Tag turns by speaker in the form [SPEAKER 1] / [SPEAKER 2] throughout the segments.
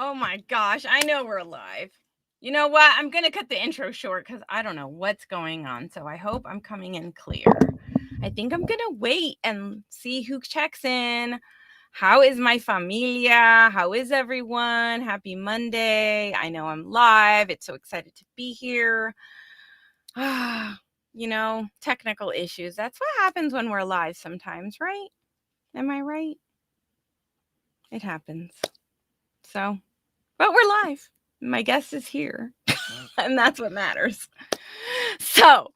[SPEAKER 1] Oh my gosh, I know we're live. You know what? I'm going to cut the intro short because I don't know what's going on. So I hope I'm coming in clear. I think I'm going to wait and see who checks in. How is my familia? How is everyone? Happy Monday. I know I'm live. It's so excited to be here. Technical issues. That's what happens when we're live sometimes, right? Am I right? It happens. So, but we're live. My guest is here, and that's what matters. So,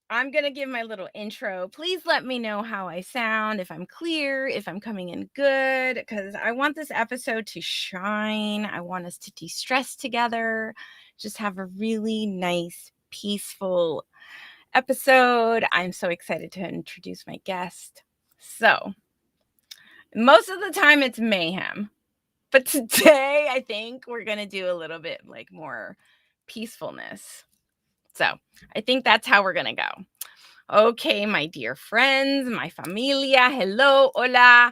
[SPEAKER 1] I'm going to give my little intro. Please let me know how I sound, if I'm clear, if I'm coming in good, because I want this episode to shine. I want us to de-stress together, just have a really nice, peaceful episode. I'm so excited to introduce my guest. So, most of the time it's mayhem. But today, I think we're going to do a little bit like more peacefulness. So I think that's how we're going to go. Okay, my dear friends, my familia, hello, hola.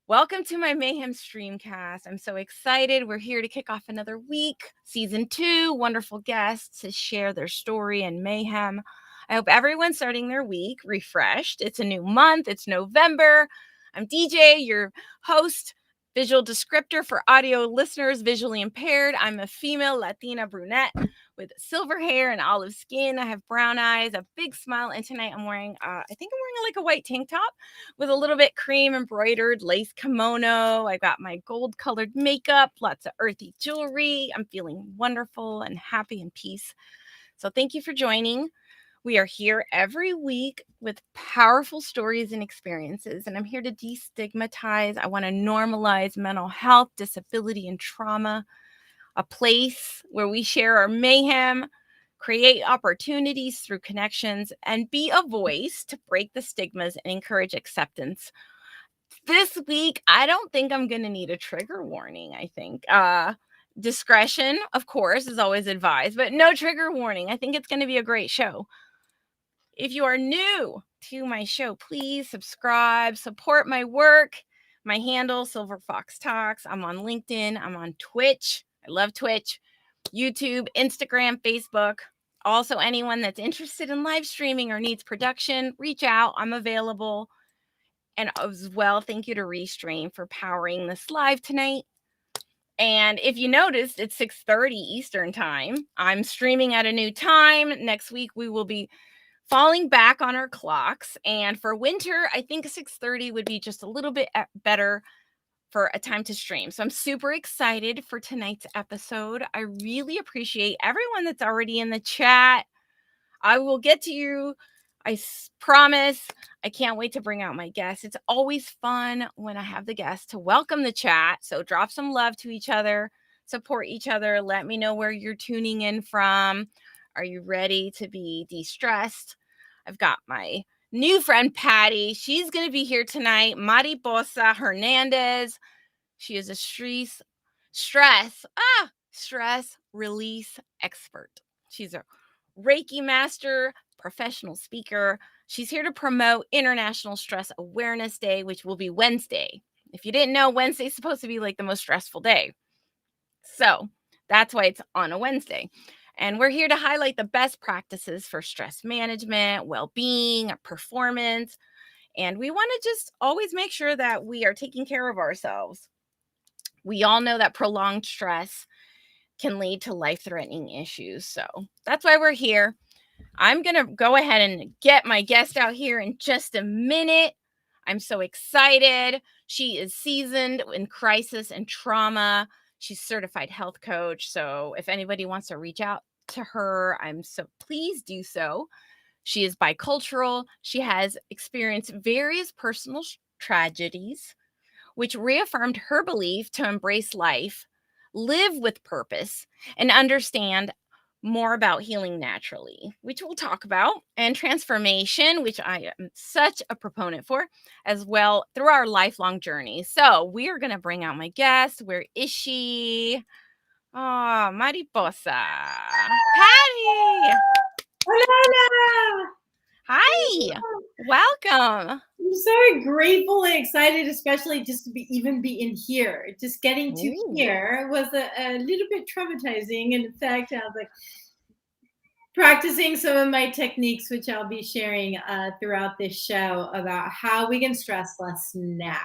[SPEAKER 1] Welcome to my Mayhem Streamcast. I'm so excited. We're here to kick off another week, season 2, wonderful guests to share their story and mayhem. I hope everyone's starting their week refreshed. It's a new month. It's November. I'm DJ, your host, visual descriptor for audio listeners, visually impaired. I'm a female Latina brunette with silver hair and olive skin. I have brown eyes, a big smile, and tonight I'm wearing, like a white tank top with a little bit cream embroidered lace kimono. I got my gold colored makeup, lots of earthy jewelry. I'm feeling wonderful and happy and peace. So thank you for joining. We are here every week with powerful stories and experiences, and I'm here to destigmatize. I want to normalize mental health, disability, and trauma, a place where we share our mayhem, create opportunities through connections, and be a voice to break the stigmas and encourage acceptance. This week, I don't think I'm going to need a trigger warning, I think. Discretion, of course, is always advised, but no trigger warning. I think it's going to be a great show. If you are new to my show, please subscribe, support my work. My handle, Silver Fox Talks. I'm on LinkedIn. I'm on Twitch. I love Twitch, YouTube, Instagram, Facebook. Also, anyone that's interested in live streaming or needs production, reach out. I'm available. And as well, thank you to Restream for powering this live tonight. And if you noticed, it's 6:30 Eastern time. I'm streaming at a new time. Next week, we will be falling back on our clocks. And for winter, I think 6:30 would be just a little bit better for a time to stream. So I'm super excited for tonight's episode. I really appreciate everyone that's already in the chat. I will get to you. I promise. I can't wait to bring out my guests. It's always fun when I have the guests to welcome the chat. So drop some love to each other, support each other. Let me know where you're tuning in from. Are you ready to be de-stressed? I've got my new friend, Paty. She's going to be here tonight. Mariposa Hernandez. She is a stress release expert. She's a Reiki master, professional speaker. She's here to promote International Stress Awareness Day, which will be Wednesday. If you didn't know, Wednesday's supposed to be like the most stressful day. So that's why it's on a Wednesday. And we're here to highlight the best practices for stress management, well-being, performance. And we want to just always make sure that we are taking care of ourselves. We all know that prolonged stress can lead to life-threatening issues. So that's why we're here. I'm going to go ahead and get my guest out here in just a minute. I'm so excited. She is seasoned in crisis and trauma. She's certified health coach. So if anybody wants to reach out to her, please do so. She is bicultural. She has experienced various personal tragedies, which reaffirmed her belief to embrace life, live with purpose, and understand more about healing naturally, which we'll talk about, and transformation, which I am such a proponent for, as well through our lifelong journey. So we are going to bring out my guest. Where is she? Oh, Mariposa. Paty.
[SPEAKER 2] Hola, hola.
[SPEAKER 1] Hi. Welcome.
[SPEAKER 2] I'm so grateful and excited, especially just to even be in here. Just getting to
[SPEAKER 1] Ooh.
[SPEAKER 2] here was a little bit traumatizing. And in fact, I was like practicing some of my techniques, which I'll be sharing throughout this show about how we can stress less now.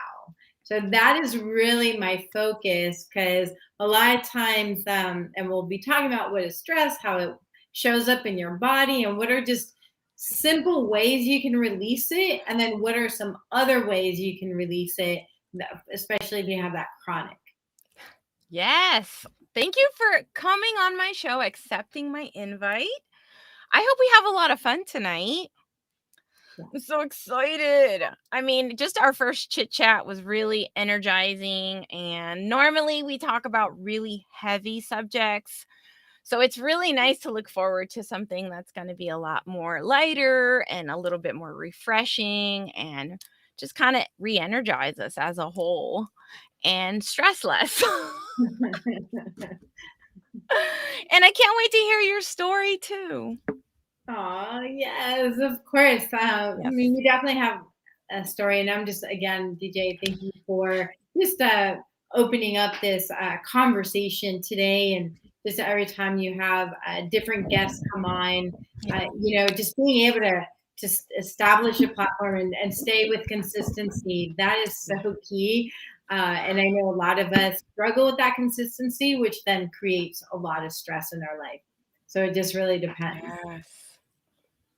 [SPEAKER 2] So that is really my focus because a lot of times, and we'll be talking about what is stress, how it shows up in your body, and what are just simple ways you can release it, and then what are some other ways you can release it, especially if you have that chronic.
[SPEAKER 1] Yes. Thank you for coming on my show, accepting my invite. I hope we have a lot of fun tonight. I'm so excited. I mean, just our first chit chat was really energizing. And normally we talk about really heavy subjects. So it's really nice to look forward to something that's going to be a lot more lighter and a little bit more refreshing and just kind of re energize us as a whole and stress less. And I can't wait to hear your story too.
[SPEAKER 2] Oh, yes, of course. I
[SPEAKER 1] Yes.
[SPEAKER 2] mean, we definitely have a story, and I'm just again, DJ, thank you for just opening up this conversation today, and just every time you have different guests come on, just being able to just establish a platform and stay with consistency, that is so key. And I know a lot of us struggle with that consistency, which then creates a lot of stress in our life. So it just really depends.
[SPEAKER 1] Yes.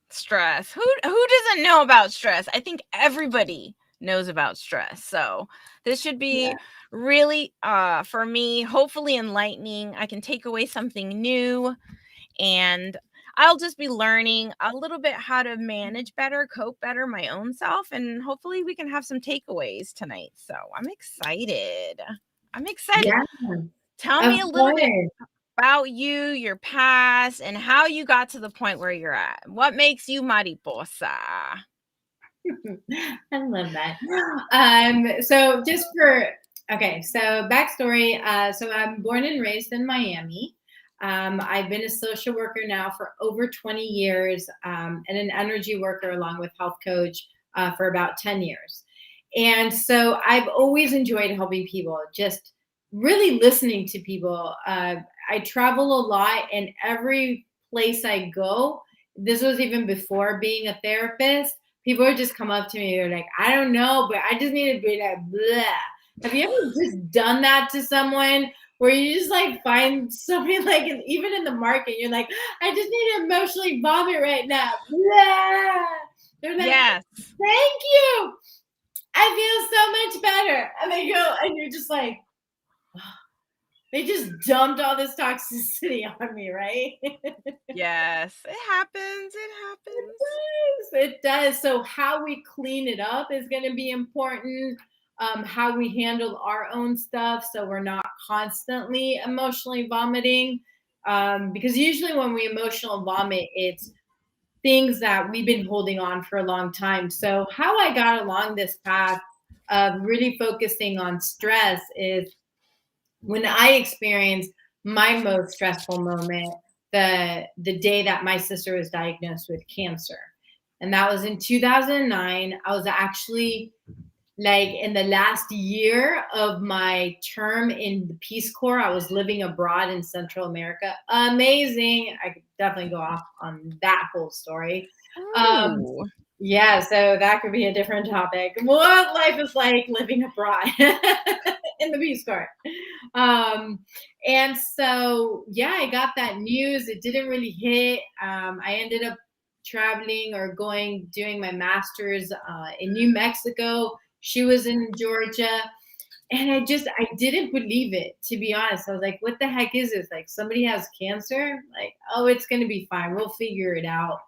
[SPEAKER 1] Stress. Who doesn't know about stress? I think everybody knows about stress. So this should be really for me, hopefully enlightening. I can take away something new and I'll just be learning a little bit how to manage better, cope better my own self, and hopefully we can have some takeaways tonight. So I'm excited. I'm excited.
[SPEAKER 2] Yeah,
[SPEAKER 1] Tell
[SPEAKER 2] of
[SPEAKER 1] me a little bit
[SPEAKER 2] course.
[SPEAKER 1] about you, your past, and how you got to the point where you're at. What makes you Mariposa?
[SPEAKER 2] I love that. So just for okay, so backstory. So I'm born and raised in Miami. I've been a social worker now for over 20 years, and an energy worker along with health coach for about 10 years. And so I've always enjoyed helping people, just really listening to people. I travel a lot, and every place I go, this was even before being a therapist, people would just come up to me. They're like, I don't know, but I just need to be like, blah. Have you ever just done that to someone where you just like find somebody like, even in the market, you're like, I just need to emotionally vomit right now. Blah. They're like,
[SPEAKER 1] Yes.
[SPEAKER 2] thank you. I feel so much better. And they go, and you're just like, they just dumped all this toxicity on me, right?
[SPEAKER 1] Yes. It happens. It happens.
[SPEAKER 2] It does. So how we clean it up is going to be important. How we handle our own stuff, so we're not constantly emotionally vomiting. Because usually when we emotional vomit, it's things that we've been holding on for a long time. So how I got along this path of really focusing on stress is when I experienced my most stressful moment, the day that my sister was diagnosed with cancer. And that was in 2009. I was actually like in the last year of my term in the Peace Corps. I was living abroad in Central America. Amazing. I could definitely go off on that whole story. Um,
[SPEAKER 1] Ooh.
[SPEAKER 2] yeah, so that could be a different topic. What life is like living abroad in the Peace Corps. And so, yeah, I got that news. It didn't really hit. I ended up traveling or doing my master's in New Mexico. She was in Georgia. And I didn't believe it, to be honest. I was like, what the heck is this? Like, somebody has cancer? Like, oh, it's going to be fine. We'll figure it out.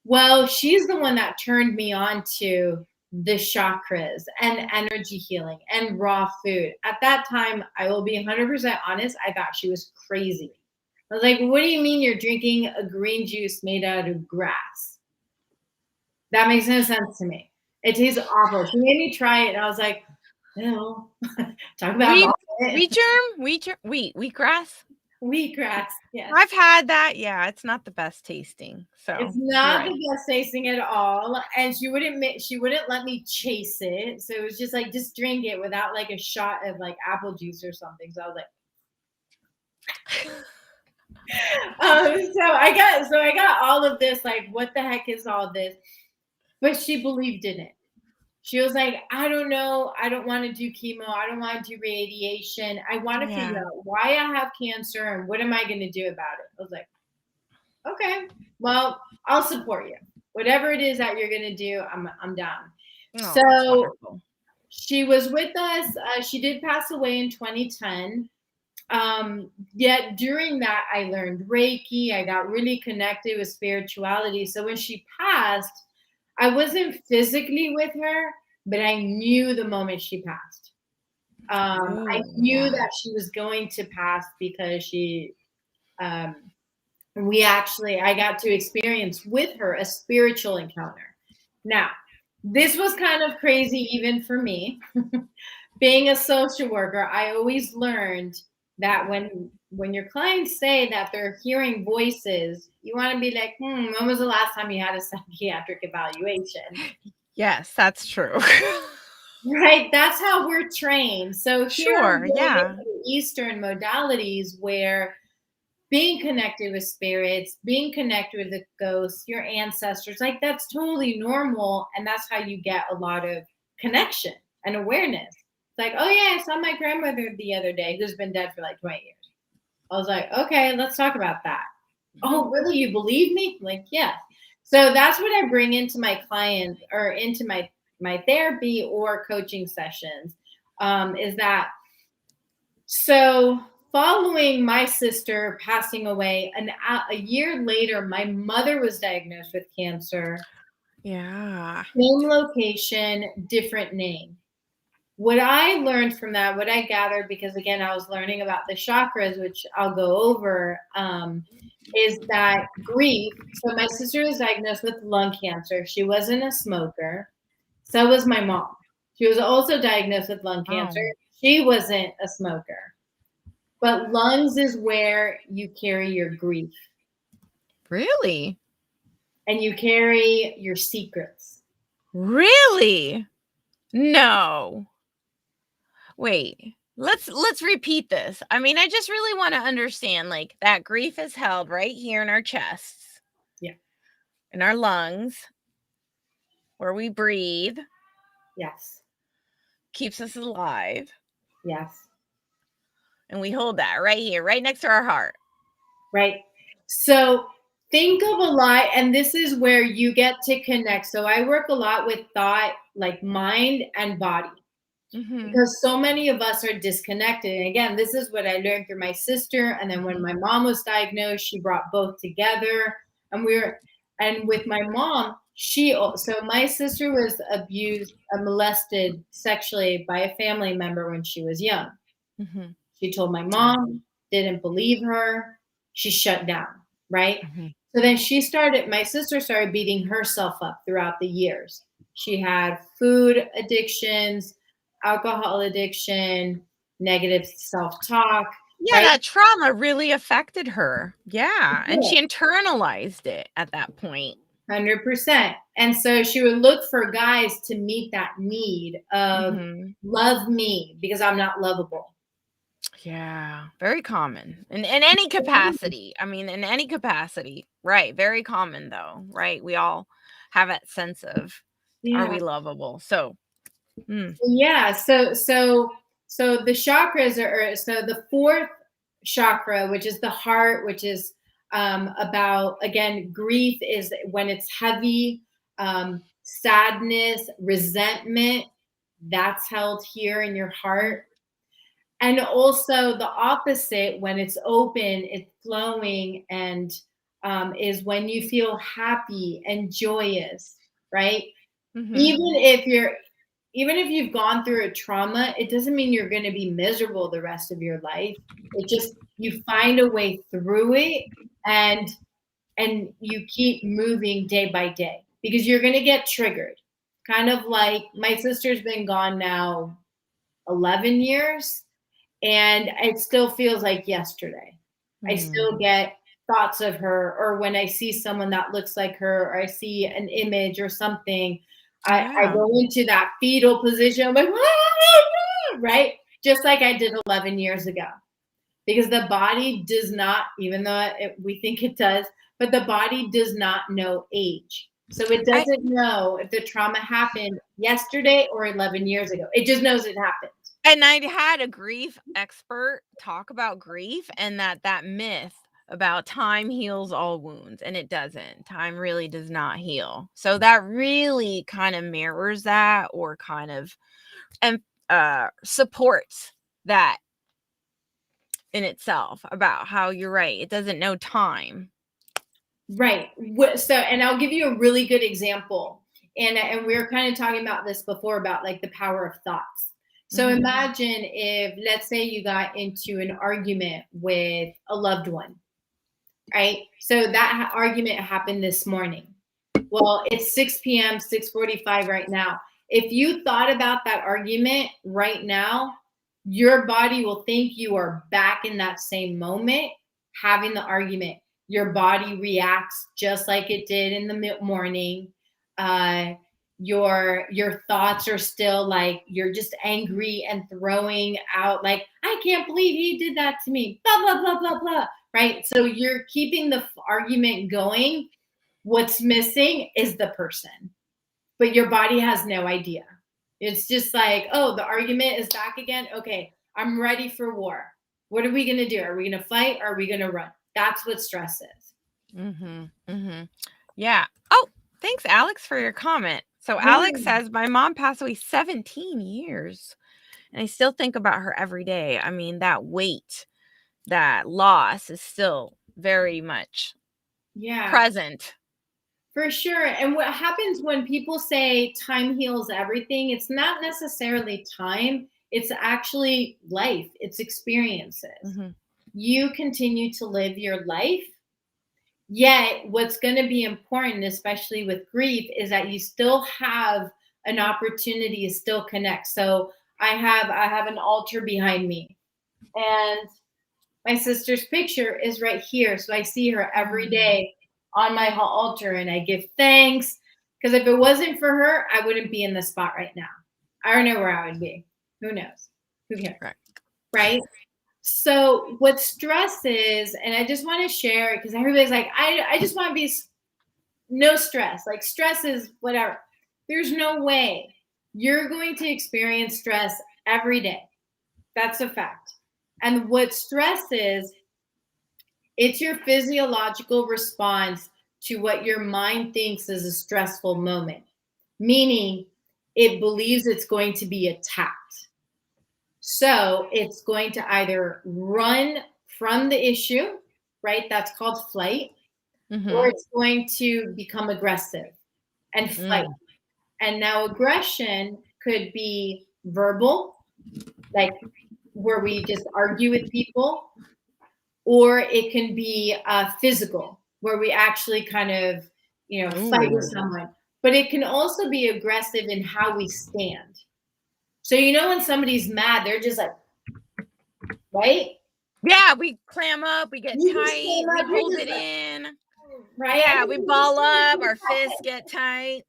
[SPEAKER 2] Well, she's the one that turned me on to the chakras and energy healing and raw food. At that time, I will be 100% honest, I thought she was crazy. I was like, what do you mean you're drinking a green juice made out of grass? That makes no sense to me. It tastes awful. She made me try it, and I was like, no. Talk about
[SPEAKER 1] Wheat
[SPEAKER 2] vomit.
[SPEAKER 1] wheat germ? Wheat wheatgrass?
[SPEAKER 2] Wheatgrass, yes.
[SPEAKER 1] I've had that. Yeah, it's not the best tasting.
[SPEAKER 2] It's
[SPEAKER 1] So you're
[SPEAKER 2] not
[SPEAKER 1] right.
[SPEAKER 2] the best tasting at all, and she wouldn't let me chase it. So it was just like, just drink it without like a shot of like apple juice or something. So I was like, so I got all of this. Like, what the heck is all this? But she believed in it. She was like, I don't know. I don't want to do chemo. I don't want to do radiation. I want to figure
[SPEAKER 1] Yeah.
[SPEAKER 2] out why I have cancer and what am I going to do about it. I was like, okay, well, I'll support you. Whatever it is that you're going to do, I'm down.
[SPEAKER 1] Oh, that's
[SPEAKER 2] So
[SPEAKER 1] wonderful.
[SPEAKER 2] she was with us. She did pass away in 2010. Yet during that, I learned Reiki. I got really connected with spirituality. So when she passed, I wasn't physically with her, but I knew the moment she passed. I
[SPEAKER 1] Ooh,
[SPEAKER 2] knew
[SPEAKER 1] yeah.
[SPEAKER 2] that she was going to pass because um, I got to experience with her a spiritual encounter. Now, this was kind of crazy even for me. Being a social worker, I always learned that when your clients say that they're hearing voices, you want to be like, when was the last time you had a psychiatric evaluation?
[SPEAKER 1] Yes, that's true.
[SPEAKER 2] Right? That's how we're trained. So here I'm
[SPEAKER 1] Sure,
[SPEAKER 2] going
[SPEAKER 1] yeah.
[SPEAKER 2] into the Eastern modalities where being connected with spirits, being connected with the ghosts, your ancestors, like that's totally normal. And that's how you get a lot of connection and awareness. It's like, oh yeah, I saw my grandmother the other day who's been dead for like 20 years. I was like, okay, let's talk about that.
[SPEAKER 1] Mhm.
[SPEAKER 2] Oh, really? You believe me? I'm like, yeah. So that's what I bring into my clients or into my therapy or coaching sessions, is that so following my sister passing away, a year later, my mother was diagnosed with cancer.
[SPEAKER 1] Yeah.
[SPEAKER 2] Same location, different name. What I learned from that, what I gathered, because again, I was learning about the chakras, which I'll go over, is that grief. So my sister was diagnosed with lung cancer. She wasn't a smoker. So was my mom. She was also diagnosed with lung cancer.
[SPEAKER 1] Oh,
[SPEAKER 2] She wasn't a smoker. But lungs is where you carry your grief
[SPEAKER 1] really?
[SPEAKER 2] and you carry your secrets.
[SPEAKER 1] Really? No. Wait. Let's repeat this. I mean, I just really want to understand like that grief is held right here in our chests,
[SPEAKER 2] Yeah.
[SPEAKER 1] in our lungs, where we breathe,
[SPEAKER 2] Yes.
[SPEAKER 1] keeps us alive,
[SPEAKER 2] Yes.
[SPEAKER 1] and we hold that right here, right next to our heart.
[SPEAKER 2] Right. So think of a lot, and this is where you get to connect. So I work a lot with thought, like mind and body,
[SPEAKER 1] Mhm.
[SPEAKER 2] because so many of us are disconnected. And again, this is what I learned through my sister. And then when
[SPEAKER 1] Mhm.
[SPEAKER 2] my mom was diagnosed, she brought both together. And with my mom, so my sister was abused, molested sexually by a family member when she was young.
[SPEAKER 1] Mhm.
[SPEAKER 2] She told my
[SPEAKER 1] Oh.
[SPEAKER 2] mom, didn't believe her. She shut down, right?
[SPEAKER 1] Mhm.
[SPEAKER 2] So then my sister started beating herself up throughout the years. She had food addictions, alcohol addiction, negative self talk,
[SPEAKER 1] Yeah,
[SPEAKER 2] right?
[SPEAKER 1] that trauma really affected her. Yeah, and
[SPEAKER 2] Yeah,
[SPEAKER 1] she internalized it at that point.
[SPEAKER 2] 100%. And so she would look for guys to meet that need of
[SPEAKER 1] Mhm.
[SPEAKER 2] love me because I'm not lovable.
[SPEAKER 1] Yeah, very common in any capacity. I mean, in any capacity, right? Very common though, right? We all have that sense of, are
[SPEAKER 2] Yeah.
[SPEAKER 1] we lovable? So, mm,
[SPEAKER 2] Yeah, so the chakras so the fourth chakra, which is the heart, which is about again grief is when it's heavy, sadness, resentment, that's held here in your heart. And also the opposite, when it's open, it's flowing, and is when you feel happy and joyous, right?
[SPEAKER 1] mhm,
[SPEAKER 2] even if you're Even if you've gone through a trauma, it doesn't mean you're going to be miserable the rest of your life. It just, you find a way through it, and you keep moving day by day, because you're going to get triggered. Kind of like my sister's been gone now 11 years, and it still feels like yesterday. I still
[SPEAKER 1] Mm.
[SPEAKER 2] get thoughts of her, or when I see someone that looks like her, or I see an image or something, I
[SPEAKER 1] Yeah.
[SPEAKER 2] go into that fetal position. I'm like, right? Just like I did 11 years ago. Because the body does not, even though we think it does, but the body does not know age. So it
[SPEAKER 1] I
[SPEAKER 2] doesn't know if the trauma happened yesterday or 11 years ago. It just knows it happened.
[SPEAKER 1] and I had a grief expert talk about grief and that myth about time heals all wounds, and it doesn't. Time really does not heal. So that really kind of mirrors that, or kind of and supports that in itself, about how you're right. It doesn't know time.
[SPEAKER 2] Right. So, and I'll give you a really good example. And we were kind of talking about this before, about like the power of thoughts. So
[SPEAKER 1] Mhm.
[SPEAKER 2] imagine if, let's say, you got into an argument with a loved one, right? So that argument happened this morning. Well, it's 6 p.m., 6:45 right now. If you thought about that argument right now, your body will think you are back in that same moment having the argument. Your body reacts just like it did in the morning. Uh, your thoughts are still like, you're just angry and throwing out like, I can't believe he did that to me, blah blah blah blah blah, right? So you're keeping the argument going. What's missing is the person, but your body has no idea. It's just like, oh, the argument is back again. Okay, I'm ready for war. What are we going to do? Are we going to fight, or are we going to run? That's what stress is.
[SPEAKER 1] Mhm. Mhm. Yeah. Oh, thanks, Alex, for your comment. So Alex
[SPEAKER 2] Yeah.
[SPEAKER 1] says my mom passed away 17 years, and I still think about her every day. I mean, that weight, that loss is still very much
[SPEAKER 2] Yeah,
[SPEAKER 1] present.
[SPEAKER 2] for sure. And what happens when people say time heals everything, it's not necessarily time, it's actually life, it's experiences.
[SPEAKER 1] Mhm.
[SPEAKER 2] You continue to live your life. Yet, what's going to be important, especially with grief, is that you still have an opportunity to still connect. So I have an altar behind me, and my sister's picture is right here. So I see her every
[SPEAKER 1] Mm.
[SPEAKER 2] day on my altar, and I give thanks, because if it wasn't for her, I wouldn't be in this spot right now. I don't know where I would be. Who knows? Who cares?
[SPEAKER 1] Right.
[SPEAKER 2] Right? So what stress is, and I just want to share it because everybody's like, I just want to be no stress. Like, stress is whatever. There's no way. You're going to experience stress every day. That's a fact. And what stress is, it's your physiological response to what your mind thinks is a stressful moment, meaning it believes it's going to be attacked. So it's going to either run from the issue, right? That's called flight, or
[SPEAKER 1] Mhm.
[SPEAKER 2] it's going to become aggressive and fight.
[SPEAKER 1] Mm.
[SPEAKER 2] And now aggression could be verbal, like where we just argue with people, or it can be physical, where we actually kind of, fight with
[SPEAKER 1] Ooh.
[SPEAKER 2] someone. But it can also be aggressive in how we stand. So when somebody's mad, they're just like, right?
[SPEAKER 1] Yeah, we clam up, we get
[SPEAKER 2] You just
[SPEAKER 1] tight,
[SPEAKER 2] stand
[SPEAKER 1] we
[SPEAKER 2] up, you're
[SPEAKER 1] hold
[SPEAKER 2] just
[SPEAKER 1] it
[SPEAKER 2] like,
[SPEAKER 1] in.
[SPEAKER 2] right?
[SPEAKER 1] Yeah, we
[SPEAKER 2] Everything just
[SPEAKER 1] ball up, our
[SPEAKER 2] feels
[SPEAKER 1] fists get tight.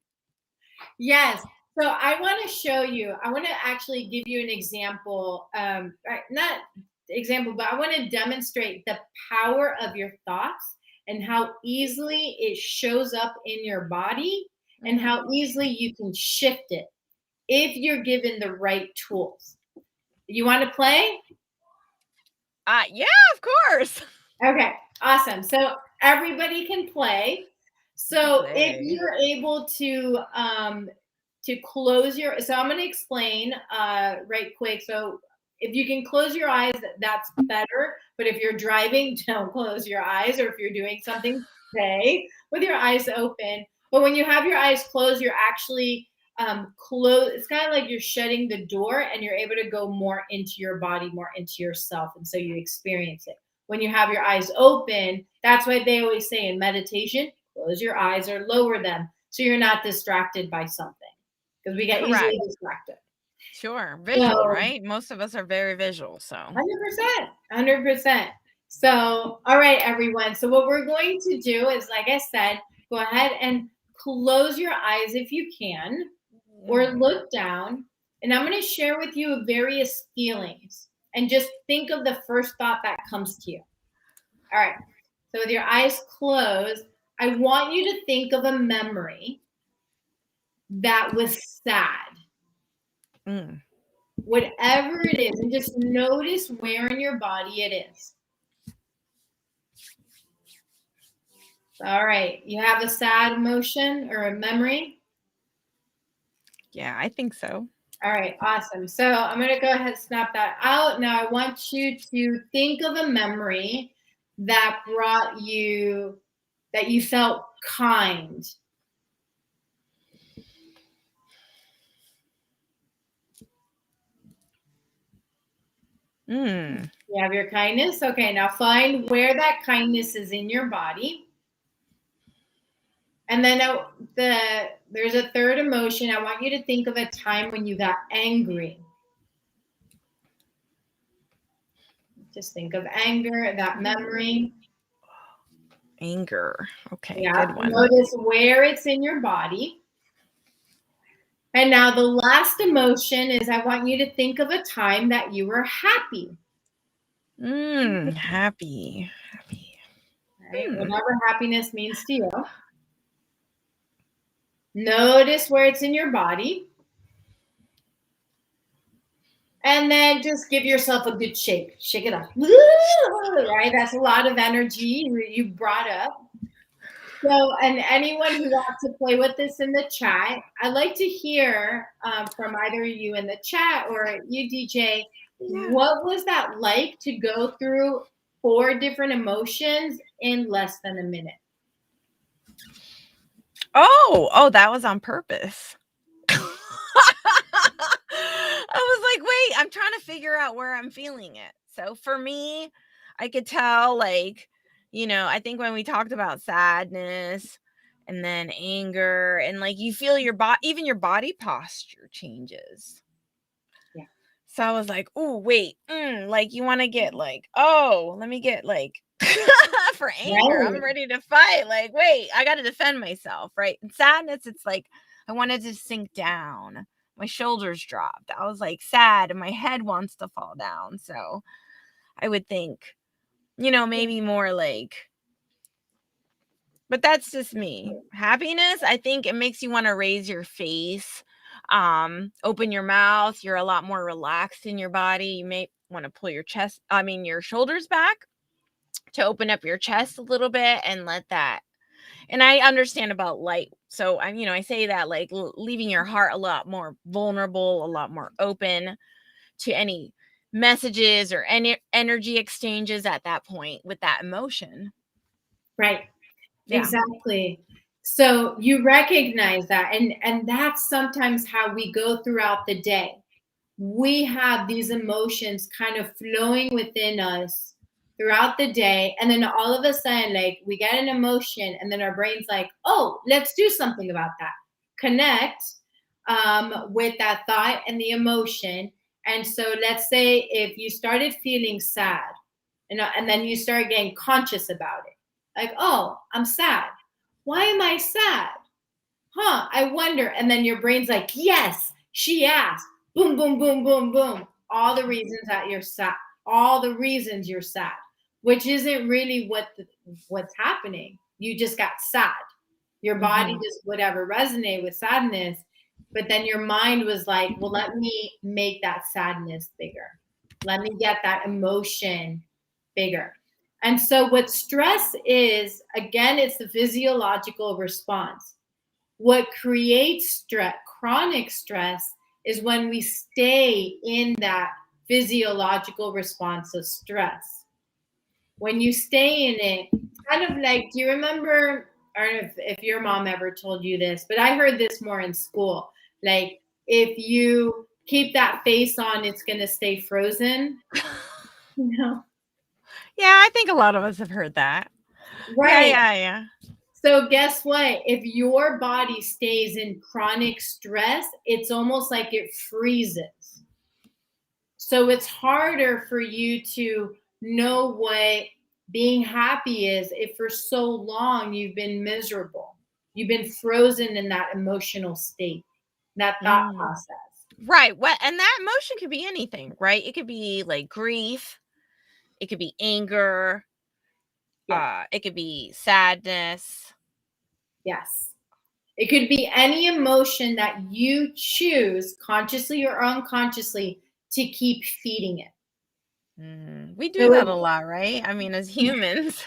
[SPEAKER 2] Yes. So I want to show you, I want to actually give you an example, not example, but I want to demonstrate the power of your thoughts and how easily it shows up in your body and
[SPEAKER 1] Mhm.
[SPEAKER 2] how easily you can shift it if you're given the right tools. You want to play?
[SPEAKER 1] Yeah, of course.
[SPEAKER 2] Okay, awesome. So everybody can play. So if
[SPEAKER 1] Play.
[SPEAKER 2] you're able to close your, so I'm going to explain right quick. So if you can close your eyes, that's better. But if you're driving, don't close your eyes. Or if you're doing something, stay with your eyes open. But when you have your eyes closed, you're actually close. It's kind of like you're shutting the door, and you're able to go more into your body, more into yourself, and so you experience it. When you have your eyes open, that's why they always say in meditation, close your eyes or lower them so you're not distracted by something, because we get easily
[SPEAKER 1] Correct.
[SPEAKER 2] distracted.
[SPEAKER 1] Sure. Visual,
[SPEAKER 2] So
[SPEAKER 1] right? Most of us are very visual, so.
[SPEAKER 2] 100%, 100%. So, all right, everyone. So what we're going to do is, like I said, go ahead and close your eyes if you can, or look down. And I'm going to share with you various feelings and just think of the first thought that comes to you. All right. So with your eyes closed, I want you to think of a memory that was sad. Whatever it is, and just notice where in your body it is. All right. You have a sad emotion or a memory?
[SPEAKER 1] Yeah, I think so.
[SPEAKER 2] All right. Awesome. So I'm going to go ahead and snap that out. Now I want you to think of a memory that brought you, that you felt kind. You have your kindness. Okay. Now find where that kindness is in your body. And then there's a third emotion. I want you to think of a time when you got angry. Just think of anger, that memory.
[SPEAKER 1] Anger. Okay,
[SPEAKER 2] Yeah.
[SPEAKER 1] good one.
[SPEAKER 2] Notice where it's in your body. And now the last emotion is I want you to think of a time that you were happy.
[SPEAKER 1] Happy.
[SPEAKER 2] Right? Whatever happiness means to you. Notice where it's in your body. And then just give yourself a good shake. Shake it off. Right? That's a lot of energy you brought up. So, and anyone who wants to play with this in the chat, I'd like to hear from either you in the chat or you, DJ, what was that like to go through 4 different emotions in less than a minute?
[SPEAKER 1] Oh, that was on purpose. I was like, wait, I'm trying to figure out where I'm feeling it. So for me, I could tell, like, I think when we talked about sadness and then anger and like you feel your body, even your body posture changes.
[SPEAKER 2] Yeah.
[SPEAKER 1] So I was like, oh, wait, like you want to get like, oh, let me get like for anger.
[SPEAKER 2] Right.
[SPEAKER 1] I'm ready to fight. Like, wait, I got to defend myself, right? And sadness, it's like I wanted to sink down. My shoulders dropped. I was like sad and my head wants to fall down. So I would think, maybe more like, but that's just me. Happiness, I think it makes you want to raise your face, open your mouth. You're a lot more relaxed in your body. You may want to pull your shoulders back to open up your chest a little bit and let that. And I understand about light. So I say that like leaving your heart a lot more vulnerable, a lot more open to any messages or any energy exchanges at that point with that emotion.
[SPEAKER 2] Right.
[SPEAKER 1] Yeah.
[SPEAKER 2] Exactly. So you recognize that. And that's sometimes how we go throughout the day. We have these emotions kind of flowing within us throughout the day. And then all of a sudden, like we get an emotion and then our brain's like, oh, let's do something about that. Connect with that thought and the emotion. And so let's say if you started feeling sad and then you start getting conscious about it. Like, oh, I'm sad. Why am I sad? I wonder. And then your brain's like, yes, she asked. Boom, boom, boom, boom, boom. All the reasons that you're sad. All the reasons you're sad, which isn't really what's happening. You just got sad. Your body just whatever resonate with sadness. But then your mind was like, well, let me make that sadness bigger. Let me get that emotion bigger. And so what stress is, again, it's the physiological response. What creates stress, chronic stress, is when we stay in that physiological response of stress. When you stay in it, kind of like, do you remember, I don't know if your mom ever told you this, but I heard this more in school. Like, if you keep that face on, it's going to stay frozen.
[SPEAKER 1] Yeah, I think a lot of us have heard that.
[SPEAKER 2] Right.
[SPEAKER 1] Yeah.
[SPEAKER 2] So guess what? If your body stays in chronic stress, it's almost like it freezes. So it's harder for you to know what Being happy is if for so long you've been miserable, you've been frozen in that emotional state, that thought process.
[SPEAKER 1] Right. What, and that emotion could be anything, right? It could be like grief, it could be anger,
[SPEAKER 2] Yeah.
[SPEAKER 1] it could be sadness.
[SPEAKER 2] Yes. It could be any emotion that you choose consciously or unconsciously to keep feeding it.
[SPEAKER 1] We do
[SPEAKER 2] So
[SPEAKER 1] that a lot, right? I mean, as humans.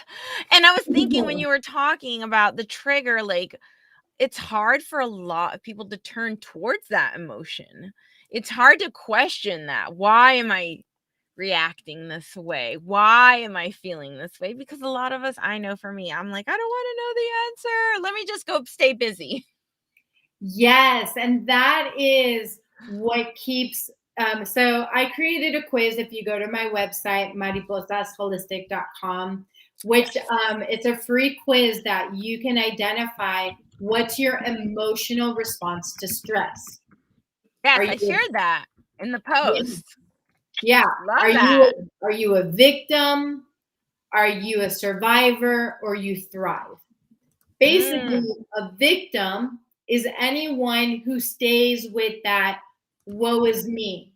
[SPEAKER 1] And I was thinking when you were talking about the trigger, like, it's hard for a lot of people to turn towards that emotion. It's hard to question that. Why am I reacting this way? Why am I feeling this way? Because a lot of us, I know for me, I'm like, I don't want to know the answer. Let me just go stay busy.
[SPEAKER 2] yes, and that is what keeps. So I created a quiz. If you go to my website, mariposasholistic.com, which it's a free quiz that you can identify what's your emotional response to stress.
[SPEAKER 1] Yes,
[SPEAKER 2] Are
[SPEAKER 1] I
[SPEAKER 2] you
[SPEAKER 1] shared that in the
[SPEAKER 2] yeah,
[SPEAKER 1] post.
[SPEAKER 2] yeah.
[SPEAKER 1] Love that.
[SPEAKER 2] Are you a victim? Are you a survivor, or you thrive? Basically, a victim is anyone who stays with that, woe is me.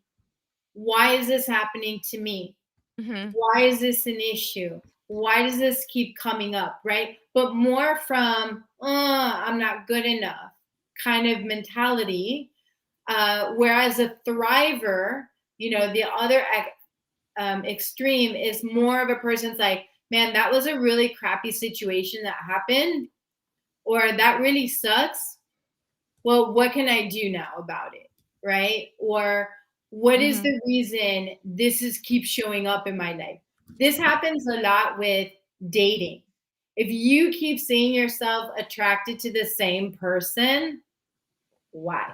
[SPEAKER 2] Why is this happening to me?
[SPEAKER 1] Mm-hmm.
[SPEAKER 2] Why is this an issue? Why does this keep coming up, right? But more from, I'm not good enough kind of mentality. Whereas a thriver, the other extreme is more of a person's like, man, that was a really crappy situation that happened, or that really sucks. Well, what can I do now about it? Right? Or what is the reason this is keeps showing up in my life? This happens a lot with dating. If you keep seeing yourself attracted to the same person, why?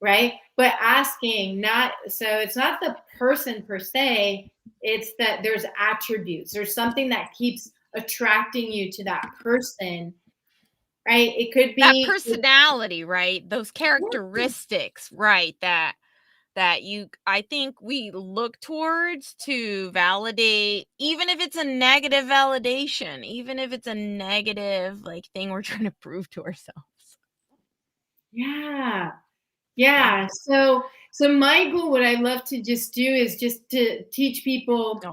[SPEAKER 2] Right? But asking, not so it's not the person per se, it's that there's attributes. There's something that keeps attracting you to that person, right? It could
[SPEAKER 1] That
[SPEAKER 2] be
[SPEAKER 1] personality, right? Those characteristics, right? That you, I think we look towards to validate, even if it's a negative validation, even if it's a negative like thing we're trying to prove to ourselves.
[SPEAKER 2] yeah. Yeah. So my goal, what I love to just do is just to teach people
[SPEAKER 1] Oh.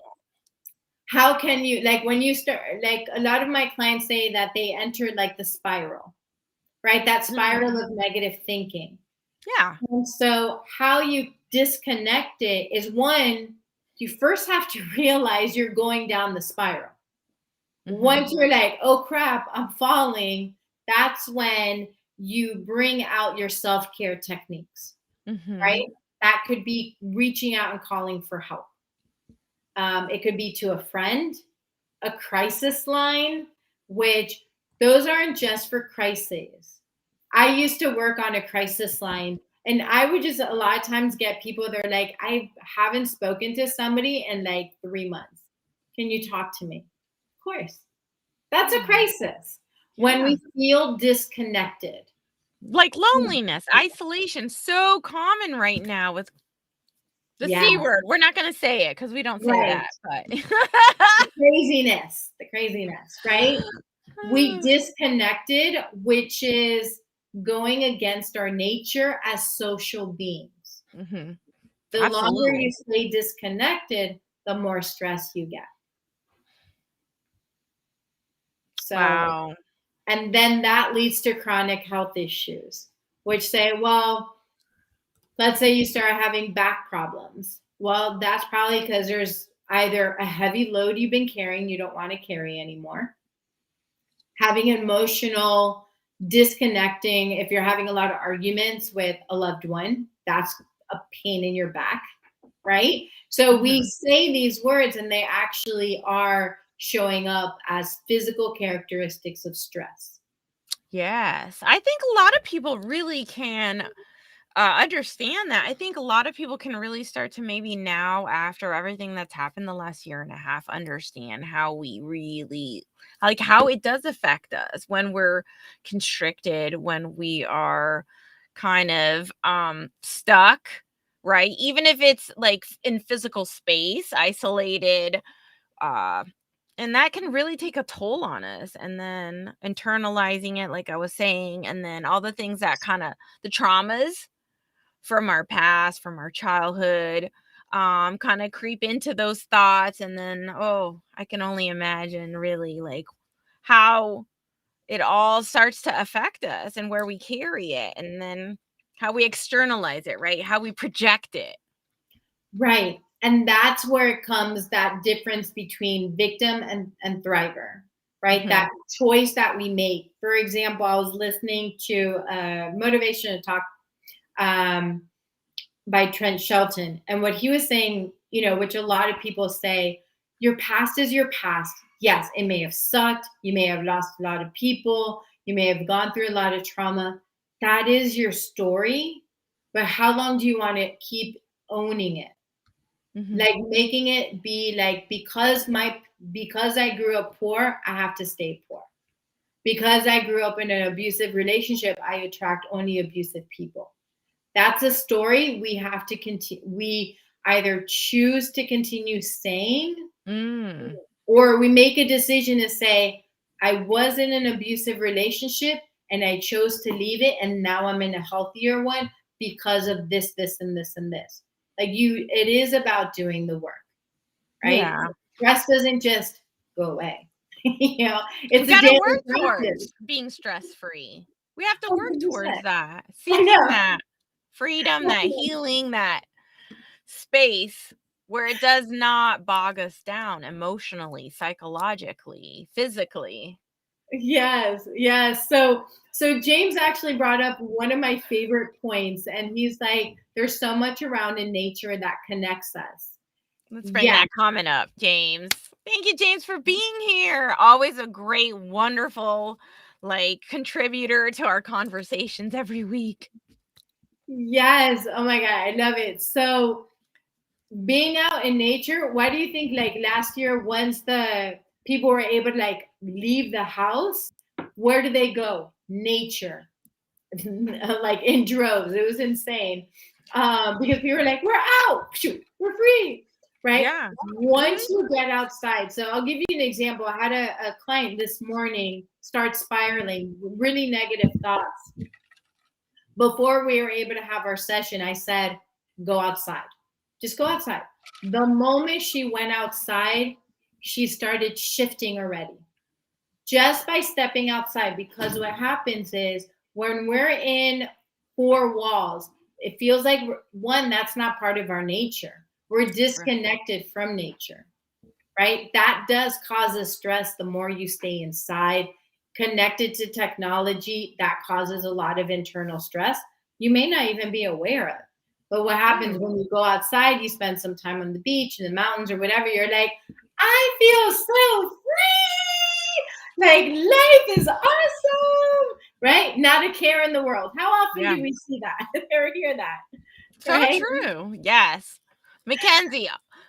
[SPEAKER 2] how can you, like, when you start, like, a lot of my clients say that they entered like the spiral, right? That spiral of negative thinking.
[SPEAKER 1] Yeah.
[SPEAKER 2] And so how you disconnect it is, one, you first have to realize you're going down the spiral. Once you're like, oh crap, I'm falling, that's when you bring out your self-care techniques, right? That could be reaching out and calling for help. It could be to a friend, a crisis line, which those aren't just for crises. I used to work on a crisis line, and I would just a lot of times get people, they're like, I haven't spoken to somebody in like 3 months. Can you talk to me? Of course. That's a crisis. When we feel disconnected.
[SPEAKER 1] Like loneliness, isolation, so common right now with the
[SPEAKER 2] Yeah,
[SPEAKER 1] C word. We're not going to say it because we don't say
[SPEAKER 2] right.
[SPEAKER 1] that, but
[SPEAKER 2] The craziness, right? We disconnected, which is going against our nature as social beings. The longer you
[SPEAKER 1] Absolutely.
[SPEAKER 2] stay disconnected, the more stress you get. So,
[SPEAKER 1] Wow.
[SPEAKER 2] and then that leads to chronic health issues, which say, well, let's say you start having back problems. Well, that's probably because there's either a heavy load you've been carrying you don't want to carry anymore, having emotional disconnecting. If you're having a lot of arguments with a loved one, that's a pain in your back, right? So we say these words and they actually are showing up as physical characteristics of stress.
[SPEAKER 1] Yes. I think a lot of people really can understand that. I think a lot of people can really start to maybe now, after everything that's happened the last year and a half, understand how we really, like, how it does affect us when we're constricted, when we are kind of stuck, right? Even if it's like in physical space, isolated, uh And that can really take a toll on us, and then internalizing it, like I was saying, and then all the things that the traumas from our past, from our childhood, kind of creep into those thoughts. And then, oh, I can only imagine really like how it all starts to affect us and where we carry it, and then how we externalize it, right? How we project it.
[SPEAKER 2] Right. And that's where it comes, that difference between victim and thriver, right? That choice that we make. For example, I was listening to a motivational talk by Trent Shelton. And what he was saying, which a lot of people say, your past is your past. Yes, it may have sucked. You may have lost a lot of people. You may have gone through a lot of trauma. That is your story. But how long do you want to keep owning it? Like making it be like, because I grew up poor, I have to stay poor. Because I grew up in an abusive relationship, I attract only abusive people. That's a story we have to continue. We either choose to continue saying, or we make a decision to say, I was in an abusive relationship and I chose to leave it, and now I'm in a healthier one because of this, this, and this, and this. Like it is about doing the work, right?
[SPEAKER 1] Yeah.
[SPEAKER 2] Stress doesn't just go away. It's
[SPEAKER 1] we gotta work towards being stress-free. We have to work
[SPEAKER 2] 100%.
[SPEAKER 1] Towards that, seeking that freedom, that healing, that space where it does not bog us down emotionally, psychologically, physically.
[SPEAKER 2] Yes. So James actually brought up one of my favorite points, and he's like, there's so much around in nature that connects us.
[SPEAKER 1] Let's bring that comment up, James. Thank you, James, for being here. Always a great, wonderful, contributor to our conversations every week.
[SPEAKER 2] Yes. Oh my God. I love it. So being out in nature, why do you think last year, once the people were able to leave the house, where do they go? Nature. In droves. It was insane. Because people were like, we're out. Shoot, we're free. Right?
[SPEAKER 1] Yeah.
[SPEAKER 2] Once you get outside. So I'll give you an example. I had a client this morning start spiraling, really negative thoughts. Before we were able to have our session, I said, go outside. Just go outside. The moment she went outside, she started shifting already. Just by stepping outside, because what happens is when we're in four walls, it feels like, one, that's not part of our nature. We're disconnected from nature, right? That does cause us stress the more you stay inside. Connected to technology, that causes a lot of internal stress you may not even be aware of. But what happens when you go outside, you spend some time on the beach, in the mountains, or whatever, you're like, I feel so free. Life is awesome, right? Not a care in the world. How often do we see that or hear that?
[SPEAKER 1] So true. Yes. Mackenzie,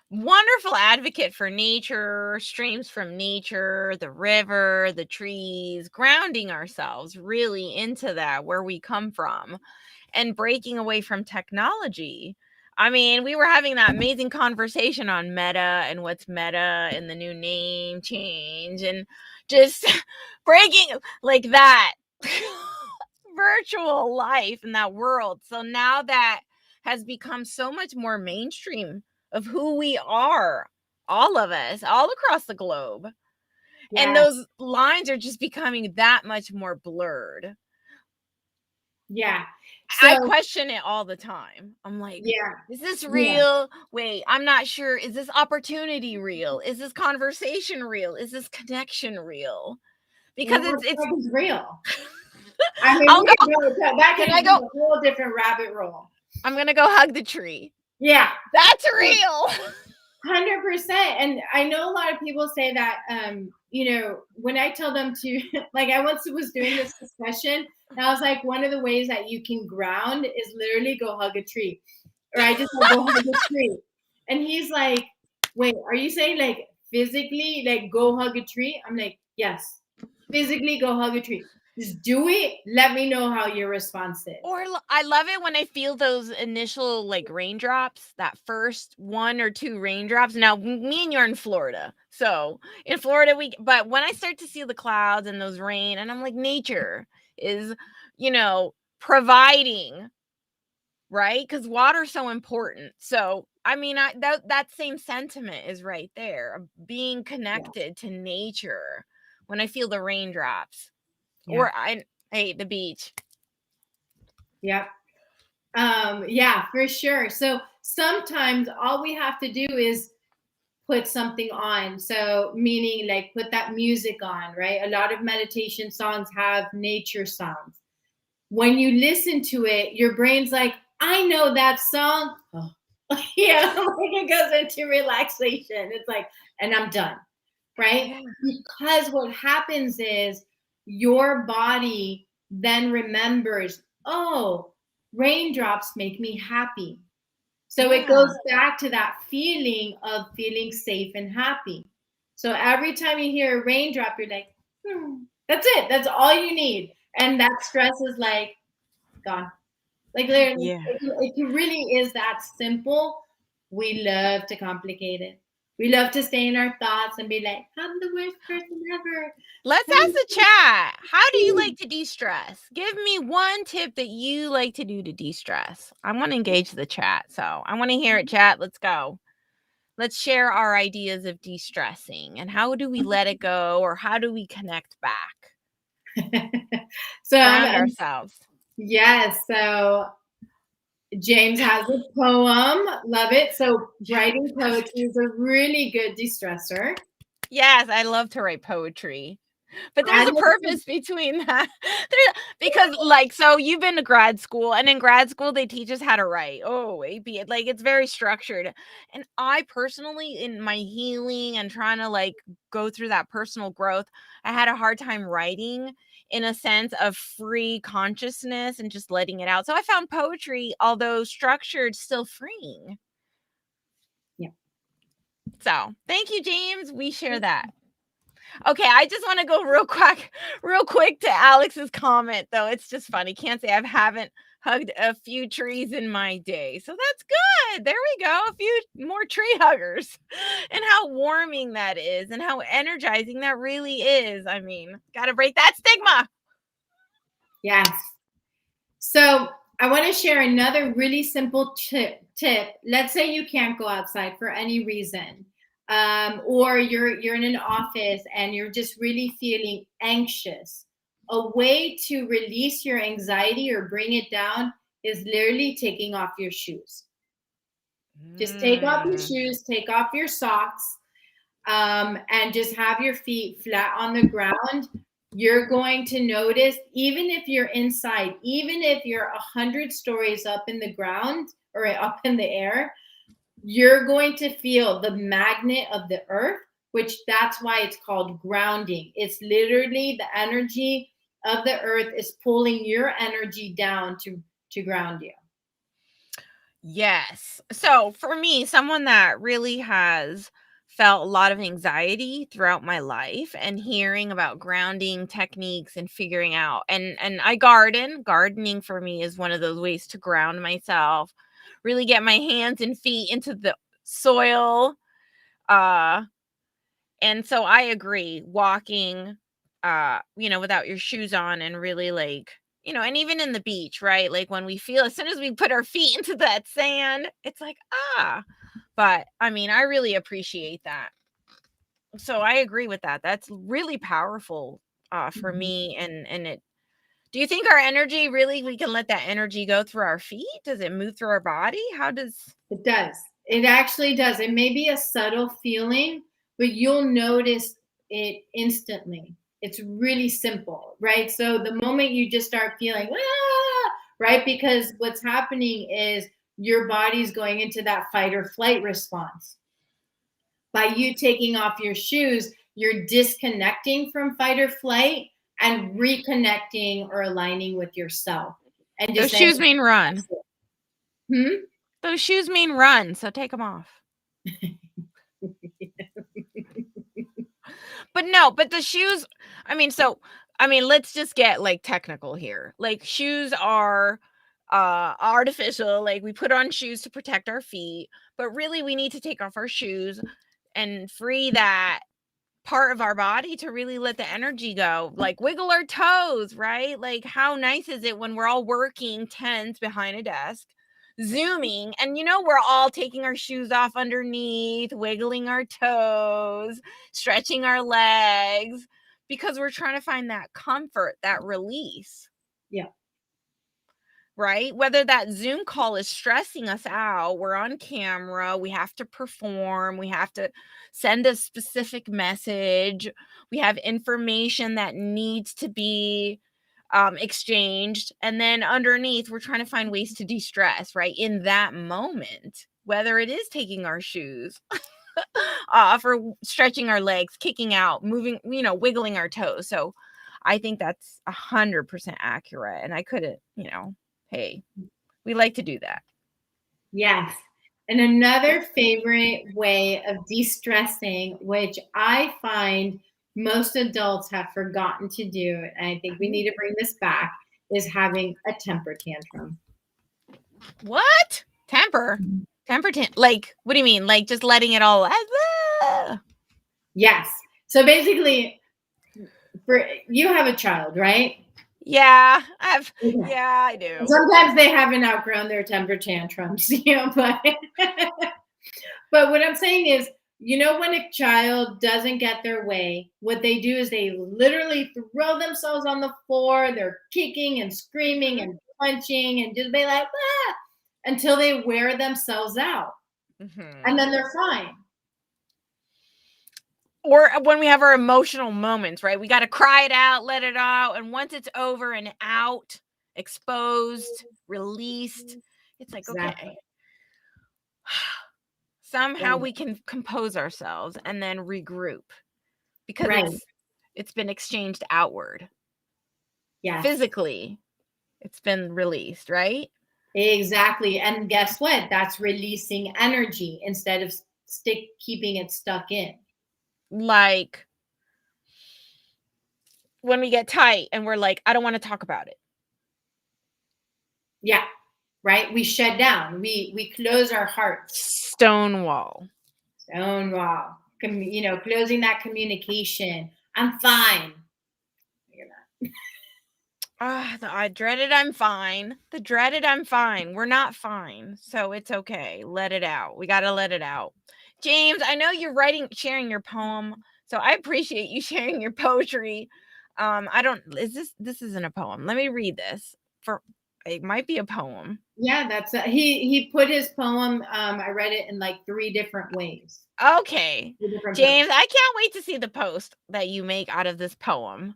[SPEAKER 1] wonderful advocate for nature, streams from nature, the river, the trees, grounding ourselves really into that, where we come from, and breaking away from technology. I mean, we were having that amazing conversation on meta and what's meta and the new name change, and just breaking that virtual life in that world. So now that has become so much more mainstream of who we are, all of us, all across the globe. Yeah. And those lines are just becoming that much more blurred.
[SPEAKER 2] Yeah.
[SPEAKER 1] So, I question it all the time. I'm like, is this real? Yeah. Wait, I'm not sure. Is this opportunity real? Is this conversation real? Is this connection real? Because it's
[SPEAKER 2] real. I mean, that can be a whole different rabbit hole.
[SPEAKER 1] I'm going to go hug the tree.
[SPEAKER 2] Yeah.
[SPEAKER 1] That's real.
[SPEAKER 2] 100%. And I know a lot of people say that, when I tell them to, I once was doing this discussion, and I was like, one of the ways that you can ground is literally go hug a tree. Or I just go hug a tree. And he's like, wait, are you saying physically, go hug a tree? I'm like, yes, physically go hug a tree. Just do it. Let me know how your response is.
[SPEAKER 1] Or I love it when I feel those initial like raindrops, that first 1 or 2 raindrops. Now, me and you're in Florida. So in Florida, but when I start to see the clouds and those rain, and I'm like, nature is, providing, right? Because water's so important. So, I mean, that same sentiment is right there of being connected to nature when I feel the raindrops.
[SPEAKER 2] Yeah.
[SPEAKER 1] Or I hate the beach.
[SPEAKER 2] Yep. Yeah, for sure. So sometimes all we have to do is put something on. So meaning like put that music on, right? A lot of meditation songs have nature sounds. When you listen to it, your brain's like, I know that song. Oh. Yeah, like it goes into relaxation. It's like, and I'm done, right?
[SPEAKER 1] Yeah.
[SPEAKER 2] Because what happens is your body then remembers, oh, raindrops make me happy. So it goes back to that feeling of feeling safe and happy. So every time you hear a raindrop, you're like, that's it. That's all you need. And that stress is like gone. Like literally,
[SPEAKER 1] Yeah.
[SPEAKER 2] it really is that simple. We love to complicate it. We love to stay in our thoughts and be like, I'm the worst person ever.
[SPEAKER 1] Let's ask the chat. How do you like to de-stress? Give me one tip that you like to do to de-stress. I want to engage the chat. So I want to hear it, chat. Let's go. Let's share our ideas of de-stressing and how do we let it go or how do we connect back?
[SPEAKER 2] So
[SPEAKER 1] Ground ourselves.
[SPEAKER 2] yes. So James has a poem. Love it. So writing poetry is a really good de-stressor.
[SPEAKER 1] Yes, I love to write poetry. But there's a purpose between that. Because so you've been to grad school, and in grad school they teach us how to write. Oh, AP, like it's very structured. And I personally, in my healing and trying to go through that personal growth, I had a hard time writing in a sense of free consciousness and just letting it out. So I found poetry, although structured, still freeing.
[SPEAKER 2] Yeah.
[SPEAKER 1] So thank you, James. We share that. Okay, I just want to go real quick to Alex's comment, though. It's just funny. Can't say I haven't hugged a few trees in my day. So that's good. There we go. A few more tree huggers. And how warming that is and how energizing that really is. I mean, got to break that stigma.
[SPEAKER 2] Yes. So I want to share another really simple tip. Let's say you can't go outside for any reason. Or you're in an office and you're just really feeling anxious. A way to release your anxiety or bring it down is literally taking off your shoes. Just take off your shoes, take off your socks, and just have your feet flat on the ground. You're going to notice, even if you're inside, even if you're 100 stories up in the ground or up in the air, you're going to feel the magnet of the earth, which that's why it's called grounding. It's literally the energy of the earth is pulling your energy down to ground you.
[SPEAKER 1] Yes. So for me, someone that really has felt a lot of anxiety throughout my life and hearing about grounding techniques and figuring out and I gardening for me is one of those ways to ground myself, really get my hands and feet into the soil. And so I agree, walking without your shoes on and really and even in the beach, right? Like when we feel, as soon as we put our feet into that sand, it's like, but I mean, I really appreciate that. So I agree with that. That's really powerful for me. And do you think our energy really, we can let that energy go through our feet? Does it move through our body? How does
[SPEAKER 2] it does? It actually does. It may be a subtle feeling, but you'll notice it instantly. It's really simple, right? So the moment you just start feeling, right? Because what's happening is your body's going into that fight or flight response. By you taking off your shoes, you're disconnecting from fight or flight and reconnecting or aligning with yourself. And just
[SPEAKER 1] those shoes mean run? Those shoes mean run, so take them off. But the shoes, I mean, so I mean, let's just get like technical here. Like shoes are artificial. Like we put on shoes to protect our feet, but really we need to take off our shoes and free that part of our body to really let the energy go. Like wiggle our toes, right? Like how nice is it when we're all working tense behind a desk, zooming, and we're all taking our shoes off underneath, wiggling our toes, stretching our legs, because we're trying to find that comfort, that release.
[SPEAKER 2] Yeah.
[SPEAKER 1] Right? Whether that Zoom call is stressing us out, we're on camera, we have to perform, we have to send a specific message, we have information that needs to be exchanged. And then underneath, we're trying to find ways to de-stress, right? In that moment, whether it is taking our shoes off or stretching our legs, kicking out, moving, wiggling our toes. So I think that's 100% accurate. And I couldn't, hey, we like to do that.
[SPEAKER 2] Yes. And another favorite way of de-stressing, which I find most adults have forgotten to do, and I think we need to bring this back, is having a temper tantrum.
[SPEAKER 1] What? Temper? Like, what do you mean? Like just letting it all
[SPEAKER 2] Yes. So basically, you have a child, right?
[SPEAKER 1] Yeah, I do.
[SPEAKER 2] Sometimes they haven't outgrown their temper tantrums, but but what I'm saying is, when a child doesn't get their way, what they do is they literally throw themselves on the floor. They're kicking and screaming and punching and just be like, ah, until they wear themselves out. And then they're fine.
[SPEAKER 1] Or when we have our emotional moments, right? We got to cry it out, let it out. And once it's over and out, exposed, released, it's like,
[SPEAKER 2] Exactly.
[SPEAKER 1] okay. Somehow we can compose ourselves and then regroup because it's been exchanged outward.
[SPEAKER 2] Yes.
[SPEAKER 1] Physically, it's been released, right?
[SPEAKER 2] Exactly. And guess what? That's releasing energy instead of keeping it stuck in.
[SPEAKER 1] Like when we get tight and we're like, I don't want to talk about it.
[SPEAKER 2] Yeah. Right? We shut down. We close our hearts.
[SPEAKER 1] Stonewall.
[SPEAKER 2] Closing that communication. I'm fine. You're not.
[SPEAKER 1] I dreaded I'm fine. The dreaded I'm fine. We're not fine. So it's okay. Let it out. We got to let it out. James, I know you're sharing your poem. So I appreciate you sharing your poetry. This isn't a poem. Let me read this. It might be a poem.
[SPEAKER 2] Yeah, he put his poem. I read it in like 3 different ways.
[SPEAKER 1] Okay. James, I can't wait to see the post that you make out of this poem.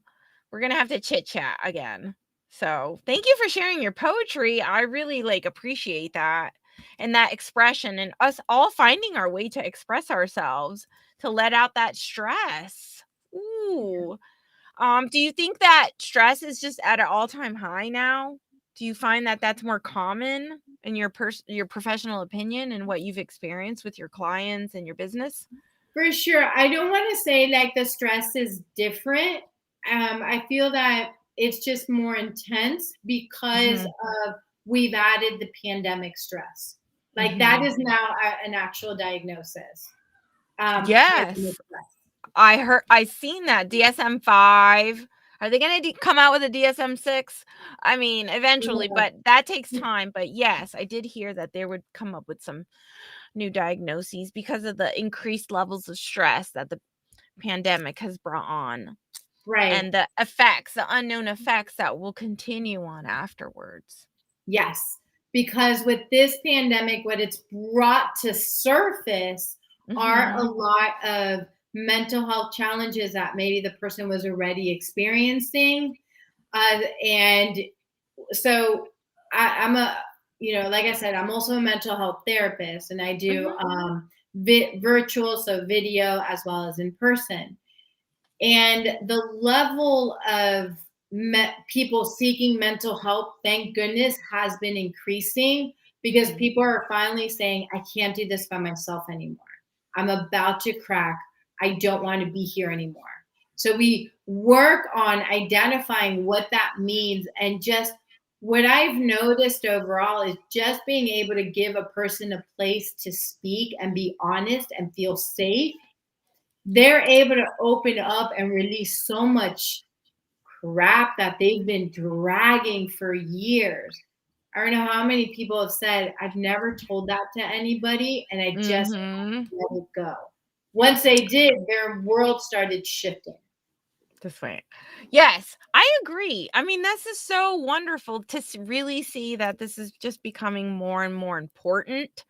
[SPEAKER 1] We're going to have to chit chat again. So thank you for sharing your poetry. I really appreciate that and that expression and us all finding our way to express ourselves, to let out that stress. Ooh. Do you think that stress is just at an all-time high now? Do you find that that's more common in your professional opinion and what you've experienced with your clients and your business?
[SPEAKER 2] For sure. I don't want to say the stress is different. I feel that it's just more intense because of we've added the pandemic stress. That is now an actual diagnosis.
[SPEAKER 1] Yes. I seen that DSM-5. Are they going to come out with a DSM-6? I mean, eventually, but that takes time. But yes, I did hear that they would come up with some new diagnoses because of the increased levels of stress that the pandemic has brought on.
[SPEAKER 2] Right.
[SPEAKER 1] And the unknown effects that will continue on afterwards.
[SPEAKER 2] Yes. Because with this pandemic, what it's brought to surface are a lot of mental health challenges that maybe the person was already experiencing. And so I'm like I said, I'm also a mental health therapist, and I do virtual, so video as well as in person. And the level of people seeking mental help, thank goodness, has been increasing because people are finally saying, I can't do this by myself anymore. I'm about to crack. I don't want to be here anymore. So we work on identifying what that means, and just what I've noticed overall is just being able to give a person a place to speak and be honest and feel safe. They're able to open up and release so much crap that they've been dragging for years. I don't know how many people have said, I've never told that to anybody, and I just let it go. Once they did, their world started shifting.
[SPEAKER 1] This way. Yes, I agree. I mean, this is so wonderful to really see that this is just becoming more and more important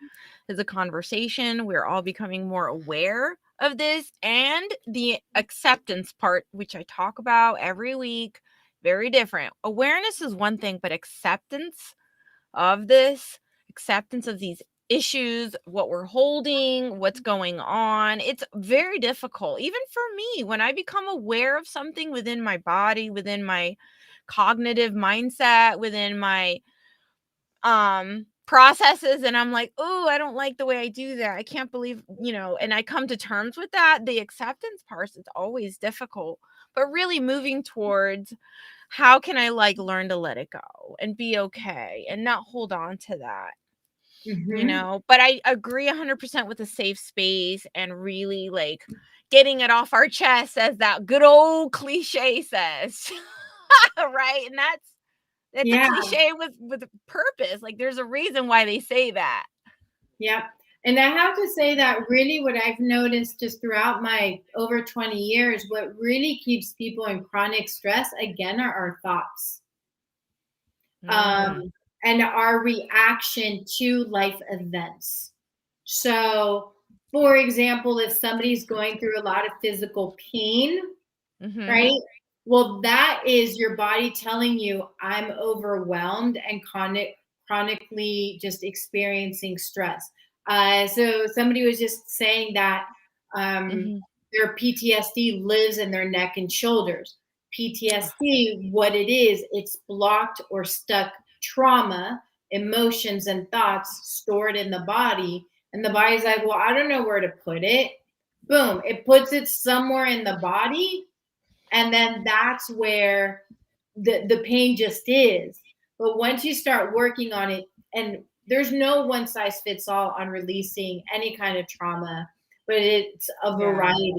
[SPEAKER 1] as a conversation. We're all becoming more aware of this, and the acceptance part, which I talk about every week, very different. Awareness is one thing, but acceptance of this, acceptance of these issues, what we're holding, what's going on. It's very difficult, even for me, when I become aware of something within my body, within my cognitive mindset, within my processes, and I'm like, oh, I don't like the way I do that. I can't believe, and I come to terms with that. The acceptance part is always difficult, but really moving towards how can I learn to let it go and be okay and not hold on to that. But I agree 100% with the safe space and really getting it off our chest, as that good old cliche says. Right? And that's a cliche with purpose. There's a reason why they say that.
[SPEAKER 2] Yep. And I have to say that really what I've noticed just throughout my over 20 years, what really keeps people in chronic stress, again, are our thoughts. And our reaction to life events. So, for example, if somebody's going through a lot of physical pain, right? Well, that is your body telling you, I'm overwhelmed and chronically just experiencing stress. So somebody was just saying that their PTSD lives in their neck and shoulders. PTSD, what it is, it's blocked or stuck trauma, emotions, and thoughts stored in the body. And the body's like, well, I don't know where to put it. Boom, it puts it somewhere in the body. And then that's where the pain just is. But once you start working on it, and there's no one size fits all on releasing any kind of trauma, but it's a variety.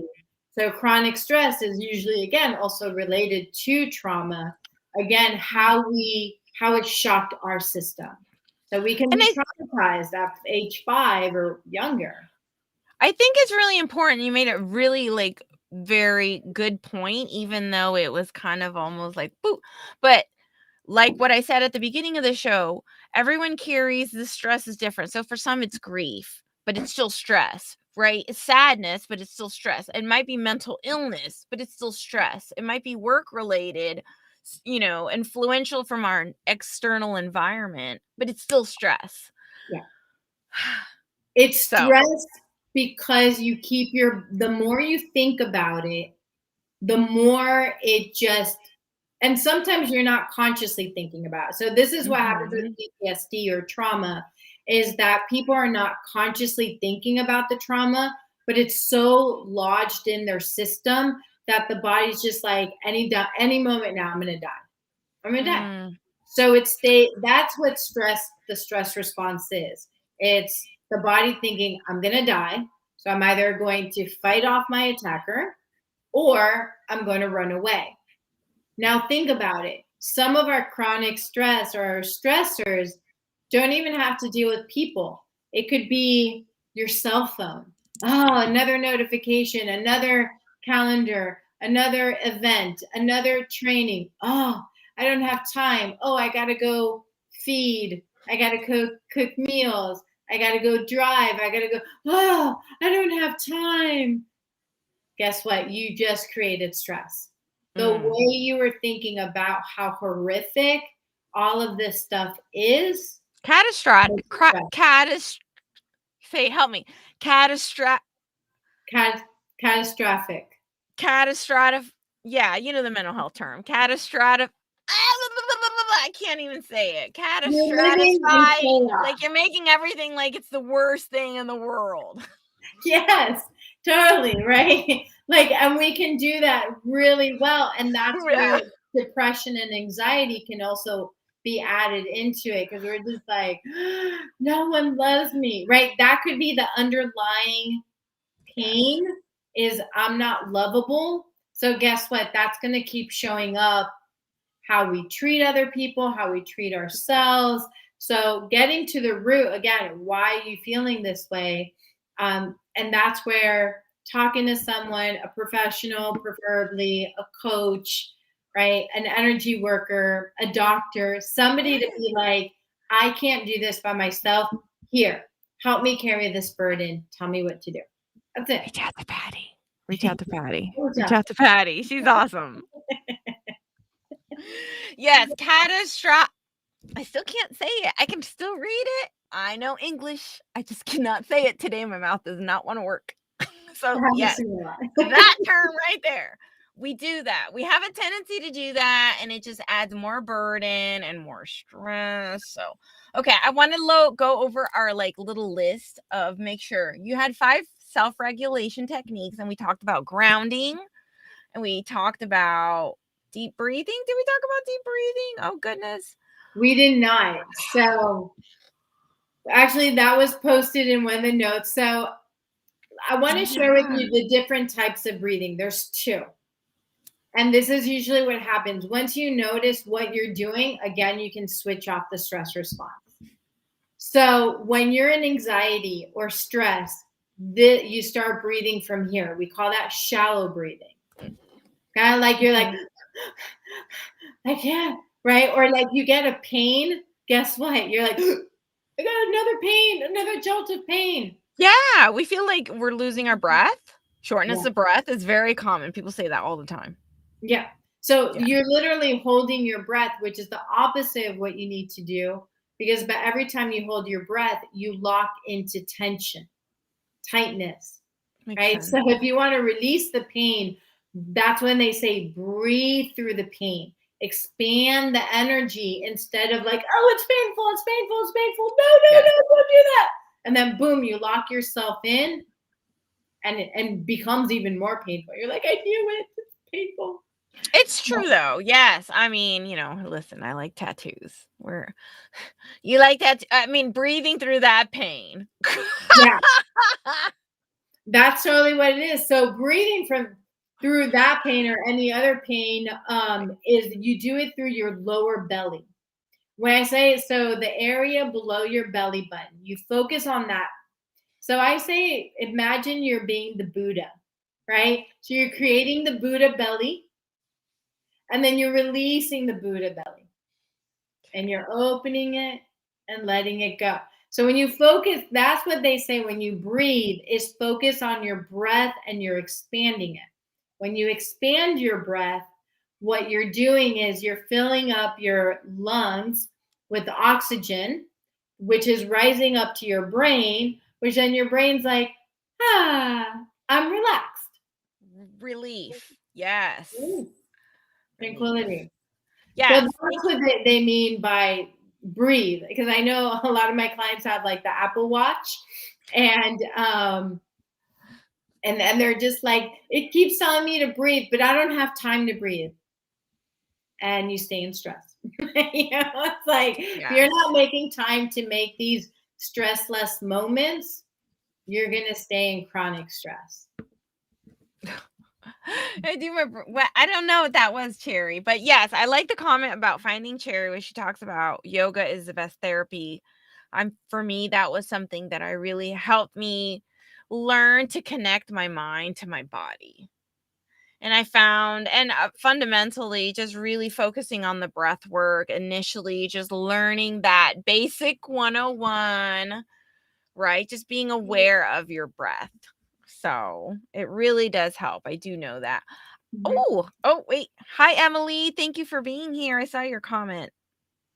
[SPEAKER 2] So chronic stress is usually, again, also related to trauma. Again, how it shocked our system. So we can be traumatized at age 5 or younger.
[SPEAKER 1] I think it's really important. You made it really very good point, even though it was kind of almost boo. But like what I said at the beginning of the show, everyone carries the stress is different. So for some, it's grief, but it's still stress, right? It's sadness, but it's still stress. It might be mental illness, but it's still stress. It might be work related, influential from our external environment, but it's still stress.
[SPEAKER 2] Yeah. It's stress because you keep the more you think about it, the more it just, and sometimes you're not consciously thinking about it. So this is what happens with PTSD or trauma, is that people are not consciously thinking about the trauma, but it's so lodged in their system that the body's just like, any moment now, I'm going to die. I'm going to die. So that's what the stress response is. It's the body thinking, I'm going to die. So I'm either going to fight off my attacker or I'm going to run away. Now think about it. Some of our chronic stress or our stressors don't even have to deal with people. It could be your cell phone. Oh, another notification, another calendar, another event, another training. Oh, I don't have time. Oh, I got to go feed. I got to cook meals. I got to go drive. I got to go. Oh, I don't have time. Guess what? You just created stress. The way you were thinking about how horrific all of this stuff is.
[SPEAKER 1] Catastrophic. Say, help me. Catastrophic. Yeah, the mental health term. Catastrophic. I can't even say it. Catastrophizing. You're making everything like it's the worst thing in the world.
[SPEAKER 2] Yes, totally, right? Like, and we can do that really well. And that's where
[SPEAKER 1] Yeah.
[SPEAKER 2] depression and anxiety can also be added into it, because we're just like, no one loves me, right? That could be the underlying pain, is I'm not lovable. So guess what? That's going to keep showing up, how we treat other people, how we treat ourselves. So getting to the root again, why are you feeling this way? And that's where talking to someone, a professional, preferably a coach, right? An energy worker, a doctor, somebody to be like, I can't do this by myself. Here, help me carry this burden. Tell me what to do. That's it.
[SPEAKER 1] Reach out to Paty. Reach out to Paty.
[SPEAKER 2] Good
[SPEAKER 1] Reach
[SPEAKER 2] job.
[SPEAKER 1] out to Paty. She's awesome. Yes, catastrophic. I still can't say it. I can still read it. I know English. I just cannot say it today. My mouth does not want to work. So, yes, that term right there. We do that. We have a tendency to do that, and it just adds more burden and more stress. So, okay, I want to go over our like little list of make sure you had 5 self-regulation techniques, and we talked about grounding, and we talked about deep breathing. Did we talk about deep breathing? Oh goodness.
[SPEAKER 2] We did not. So actually, that was posted in one of the notes. So I want to share with you the different types of breathing. There's 2. And this is usually what happens. Once you notice what you're doing, again, you can switch off the stress response. So when you're in anxiety or stress, you start breathing from here. We call that shallow breathing. Kind of like you're like, I can't, right? Or like you get a pain. Guess what? You're like, I got another pain, another jolt of pain.
[SPEAKER 1] Yeah, we feel like we're losing our breath. Shortness of breath is very common. People say that all the time.
[SPEAKER 2] Yeah. So you're literally holding your breath, which is the opposite of what you need to do, because but every time you hold your breath, you lock into tension, tightness, right?
[SPEAKER 1] Sense.
[SPEAKER 2] So if you want to release the pain, that's when they say breathe through the pain. Expand the energy instead of like, oh, it's painful, it's painful, it's painful. No, don't do that. And then boom, you lock yourself in, and it becomes even more painful. You're like, I knew it. It's painful.
[SPEAKER 1] It's true though. Yes. I mean, listen, I like tattoos. You like that? I mean, breathing through that pain.
[SPEAKER 2] Yeah. That's totally what it is. So breathing through that pain or any other pain is you do it through your lower belly. When I say so, the area below your belly button, you focus on that. So I say, imagine you're being the Buddha, right? So you're creating the Buddha belly, and then you're releasing the Buddha belly, and you're opening it and letting it go. So when you focus, that's what they say when you breathe, is focus on your breath and you're expanding it. When you expand your breath, what you're doing is you're filling up your lungs with oxygen, which is rising up to your brain, which then your brain's like, I'm relaxed.
[SPEAKER 1] Relief. Yes.
[SPEAKER 2] Ooh, tranquility.
[SPEAKER 1] Yes.
[SPEAKER 2] So that's what they mean by breathe, because I know a lot of my clients have like the Apple Watch, and they're just like, it keeps telling me to breathe, but I don't have time to breathe, and you stay in stress. It's like if you're not making time to make these stressless moments, you're gonna stay in chronic stress.
[SPEAKER 1] I do remember. Well, I don't know what that was, Cherry, but yes, I like the comment about finding Cherry where she talks about yoga is the best therapy. For me, that was something that I really helped me learn to connect my mind to my body. And I found, and fundamentally, just really focusing on the breath work initially, just learning that basic 101, right? Just being aware of your breath. So it really does help. I do know that. Oh, wait. Hi, Emily. Thank you for being here. I saw your comment.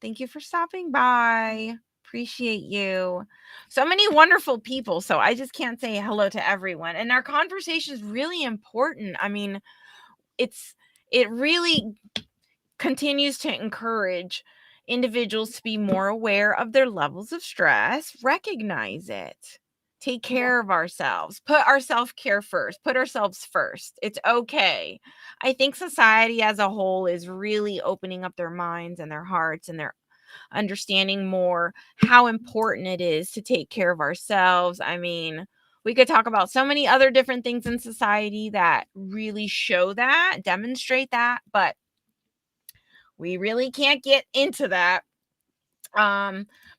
[SPEAKER 1] Thank you for stopping by. Appreciate you. So many wonderful people. So I just can't say hello to everyone. And our conversation is really important. I mean, it really continues to encourage individuals to be more aware of their levels of stress, recognize it, take care of ourselves, put our self-care first, put ourselves first. It's okay. I think society as a whole is really opening up their minds and their hearts, and they're understanding more how important it is to take care of ourselves. I mean, we could talk about so many other different things in society that really show that, demonstrate that, but we really can't get into that.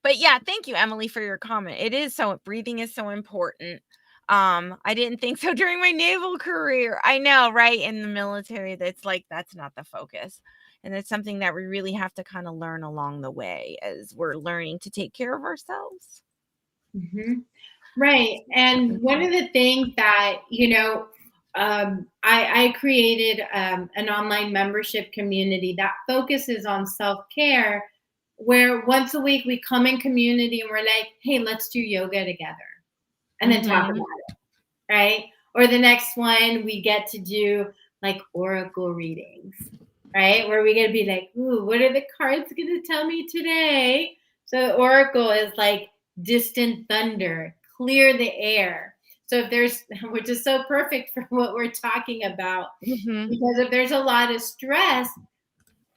[SPEAKER 1] But yeah, thank you, Emily, for your comment. It is so, breathing is so important. I didn't think so during my naval career. I know, right? In the military, that's like, that's not the focus. And it's something that we really have to kind of learn along the way as we're learning to take care of ourselves.
[SPEAKER 2] Mhm. Right. And one of the things that, I created an online membership community that focuses on self care, where once a week we come in community and we're like, hey, let's do yoga together and then talk about
[SPEAKER 1] Mhm.
[SPEAKER 2] it. Right. Or the next one, we get to do like oracle readings, right? Where we get to be like, ooh, what are the cards going to tell me today? So, oracle is like distant thunder, clear the air. So, if there's, which is so perfect for what we're talking about,
[SPEAKER 1] Mhm.
[SPEAKER 2] because if there's a lot of stress,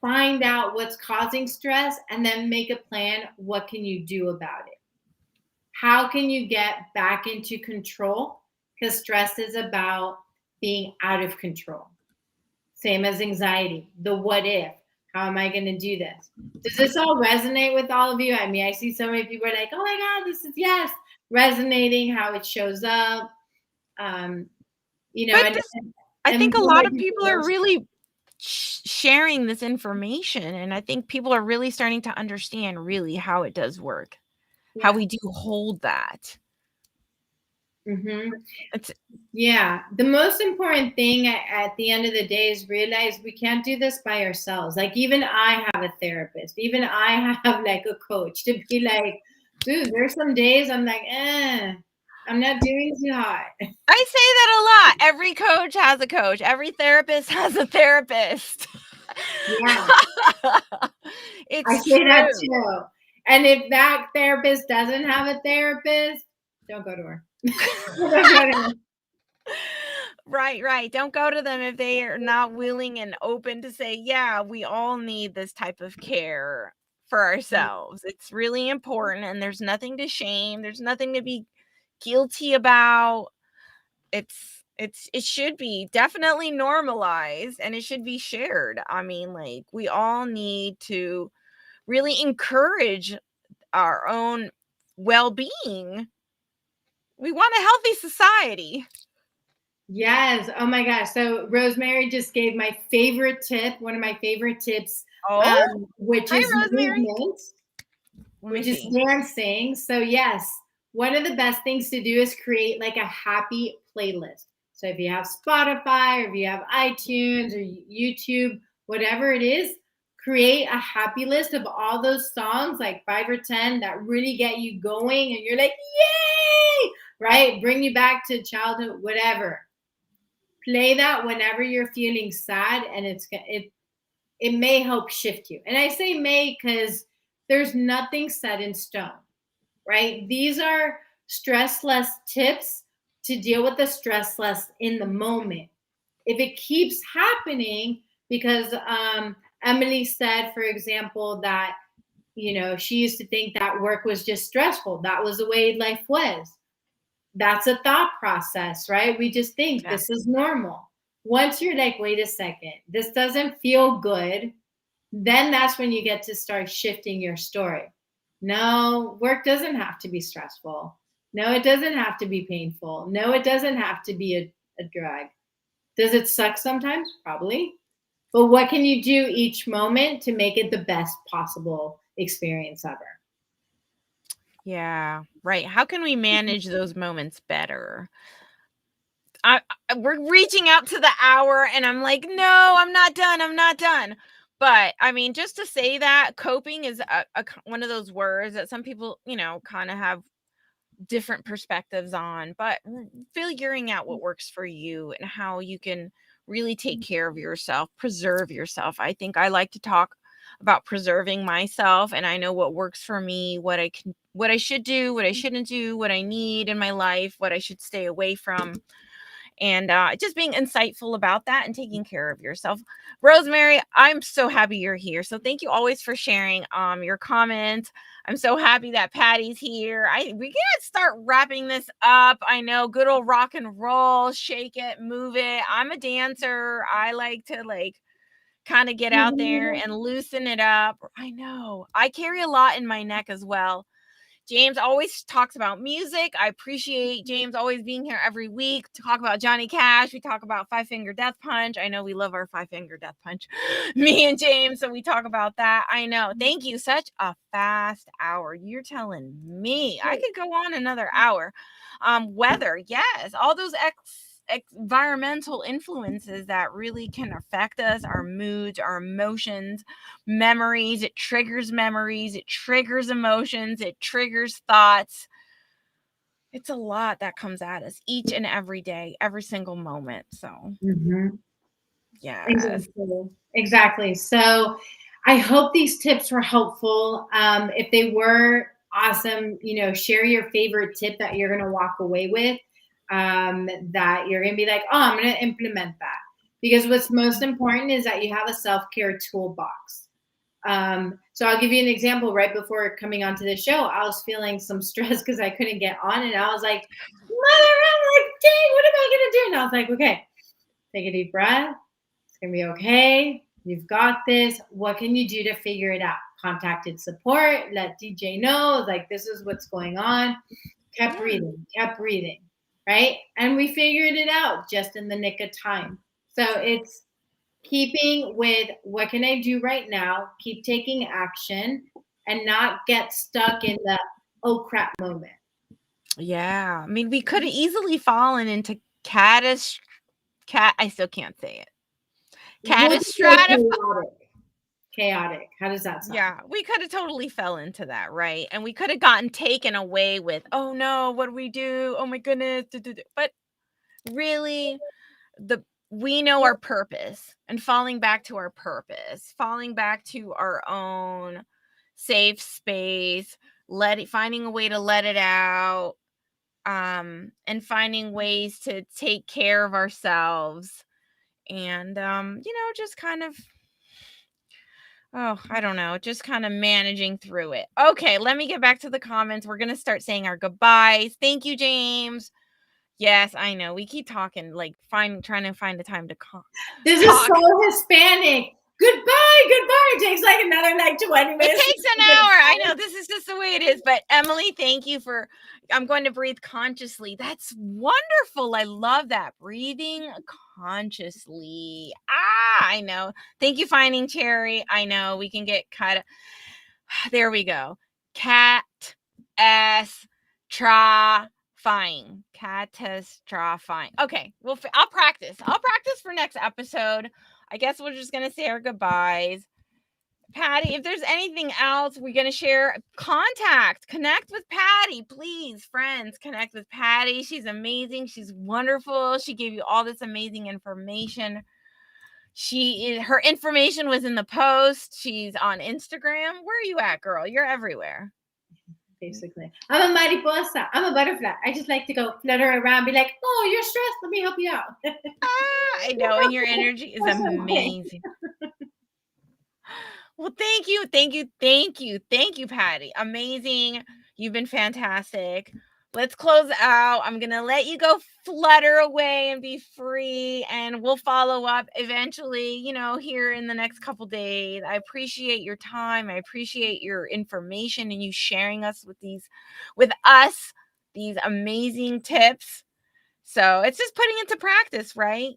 [SPEAKER 2] find out what's causing stress and then make a plan. What can you do about it? How can you get back into control? Because stress is about being out of control. Same as anxiety. The what if? How am I going to do this? Does this all resonate with all of you? I mean, I see so many people are like, oh my God, this is, yes, resonating, how it shows up. Um,
[SPEAKER 1] But
[SPEAKER 2] and,
[SPEAKER 1] this, I
[SPEAKER 2] and
[SPEAKER 1] think a
[SPEAKER 2] what
[SPEAKER 1] lot
[SPEAKER 2] might
[SPEAKER 1] of
[SPEAKER 2] be
[SPEAKER 1] people
[SPEAKER 2] the
[SPEAKER 1] are
[SPEAKER 2] worst.
[SPEAKER 1] really sharing this information, and I think people are really starting to understand really how it does work, how
[SPEAKER 2] Yeah.
[SPEAKER 1] we do hold that.
[SPEAKER 2] Mm-hmm.
[SPEAKER 1] It's
[SPEAKER 2] Yeah. The most important thing at the end of the day is realize we can't do this by ourselves. Like, even I have a therapist, even I have like a coach to be like, dude, there's some days I'm like, I'm not doing too hot.
[SPEAKER 1] I say that a lot. Every coach has a coach. Every therapist has a therapist.
[SPEAKER 2] Yeah. I
[SPEAKER 1] It's
[SPEAKER 2] say that
[SPEAKER 1] true.
[SPEAKER 2] too. And if that therapist doesn't have a therapist, don't go to her. Don't go to her.
[SPEAKER 1] Right, right. Don't go to them if they are not willing and open to say, yeah, we all need this type of care for ourselves. It's really important, and there's nothing to shame. There's nothing to be guilty about. It should be definitely normalized, and it should be shared. I mean, like, we all need to really encourage our own well-being. We want a healthy society.
[SPEAKER 2] Yes. Oh my gosh. So Rosemary just gave my favorite tip, one of my favorite tips,
[SPEAKER 1] Oh,
[SPEAKER 2] which
[SPEAKER 1] hi,
[SPEAKER 2] is
[SPEAKER 1] Rosemary.
[SPEAKER 2] movement,
[SPEAKER 1] Let me
[SPEAKER 2] which is
[SPEAKER 1] see.
[SPEAKER 2] dancing. So yes, one of the best things to do is create like a happy playlist. So if you have Spotify or if you have iTunes or YouTube, whatever it is, create a happy list of all those songs, like 5 or 10, that really get you going and you're like, yay, right? Bring you back to childhood, whatever. Play that whenever you're feeling sad, and it may help shift you. And I say may because there's nothing set in stone, right? These are stressless tips to deal with the stressless in the moment. If it keeps happening, because Emily said, for example, that she used to think that work was just stressful. That was the way life was. That's a thought process, right? We just think
[SPEAKER 1] Yeah.
[SPEAKER 2] this is normal. Once you're like, wait a second, this doesn't feel good, then that's when you get to start shifting your story. No, work doesn't have to be stressful. No, it doesn't have to be painful. No, it doesn't have to be a drag. Does it suck sometimes? Probably. But what can you do each moment to make it the best possible experience ever?
[SPEAKER 1] Yeah, right. How can we manage those moments better? We're reaching out to the hour, and I'm like, no, I'm not done. I'm not done. But I mean, just to say that coping is one of those words that some people, kind of have different perspectives on, but figuring out what works for you and how you can really take care of yourself, preserve yourself. I think I like to talk about preserving myself, and I know what works for me, what I should do, what I shouldn't do, what I need in my life, what I should stay away from, and just being insightful about that and taking care of yourself. Rosemary, I'm so happy you're here. So thank you always for sharing your comments. I'm so happy that Patty's here. We gotta start wrapping this up. I know, good old rock and roll, shake it, move it. I'm a dancer. I like to kind of get out there and loosen it up. I know. I carry a lot in my neck as well. James always talks about music. I appreciate James always being here every week to talk about Johnny Cash. We talk about Five Finger Death Punch. I know we love our Five Finger Death Punch, me and James. So we talk about that. I know. Thank you. Such a fast hour. You're telling me I could go on another hour. Weather, yes. All those environmental influences that really can affect us, our moods, our emotions, memories. It triggers emotions, it triggers thoughts. It's a lot that comes at us each and every day, every single moment. So yes,
[SPEAKER 2] exactly. So I hope these tips were helpful. If they were, awesome, share your favorite tip that you're going to walk away with, that you're going to be like, oh, I'm going to implement that. Because what's most important is that you have a self-care toolbox. So I'll give you an example. Right before coming onto the show, I was feeling some stress because I couldn't get on, and I was like, dang, what am I going to do? And I was like, okay, take a deep breath. It's going to be okay. You've got this. What can you do to figure it out? Contacted support, let DJ know, like, this is what's going on. Kept breathing, right? And we figured it out just in the nick of time. So it's keeping with what can I do right now, keep taking action, and not get stuck in the oh crap moment.
[SPEAKER 1] Yeah. I mean, we could have easily fallen into I still can't say it.
[SPEAKER 2] Chaotic. How does that sound?
[SPEAKER 1] Yeah, we could have totally fell into that, right? And we could have gotten taken away with, oh no, what do we do? Oh my goodness. But really, we know our purpose, and falling back to our purpose, falling back to our own safe space, finding a way to let it out, and finding ways to take care of ourselves, and just kind of, oh, I don't know, just kind of managing through it. Okay, let me get back to the comments. We're gonna start saying our goodbyes. Thank you, James. Yes, I know. We keep talking, trying to find the time to talk.
[SPEAKER 2] This is so Hispanic. Goodbye. It takes another 20 minutes.
[SPEAKER 1] It takes an hour. I know, this is just the way it is. But Emily, thank you I'm going to breathe consciously. That's wonderful. I love that. Breathing consciously. I know. Thank you, Finding Cherry. I know we can get kind of, there we go. Catastrophing. Okay, well, I'll practice for next episode. I guess we're just gonna say our goodbyes. Patty, if there's anything else we're gonna share, connect with Patty, please. Friends, connect with Patty. She's amazing. She's wonderful. She gave you all this amazing information. Her information was in the post. She's on Instagram. Where are you at, girl? You're everywhere.
[SPEAKER 2] Basically, I'm a mariposa. I'm a butterfly. I just like to go flutter around, be like, oh, you're stressed, let me help you out.
[SPEAKER 1] I know, and your energy is amazing. Well, thank you, Patty. Amazing. You've been fantastic. Let's close out. I'm going to let you go flutter away and be free, and we'll follow up eventually, here in the next couple days. I appreciate your time. I appreciate your information and you sharing with us these amazing tips. So it's just putting into practice, right?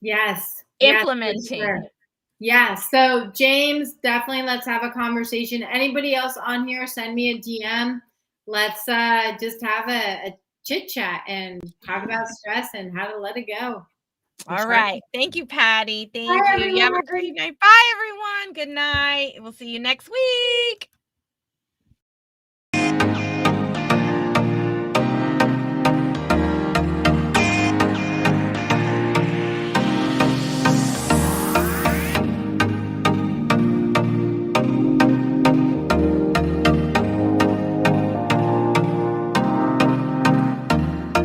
[SPEAKER 2] Yes.
[SPEAKER 1] Implementing.
[SPEAKER 2] Yes, sure. Yeah. So James, definitely let's have a conversation. Anybody else on here, send me a DM. Let's just have a chit chat and talk about stress and how to let it go.
[SPEAKER 1] All right. Thank you, Patty. Thank you. You have a great night. Bye, everyone. Good night. We'll see you next week.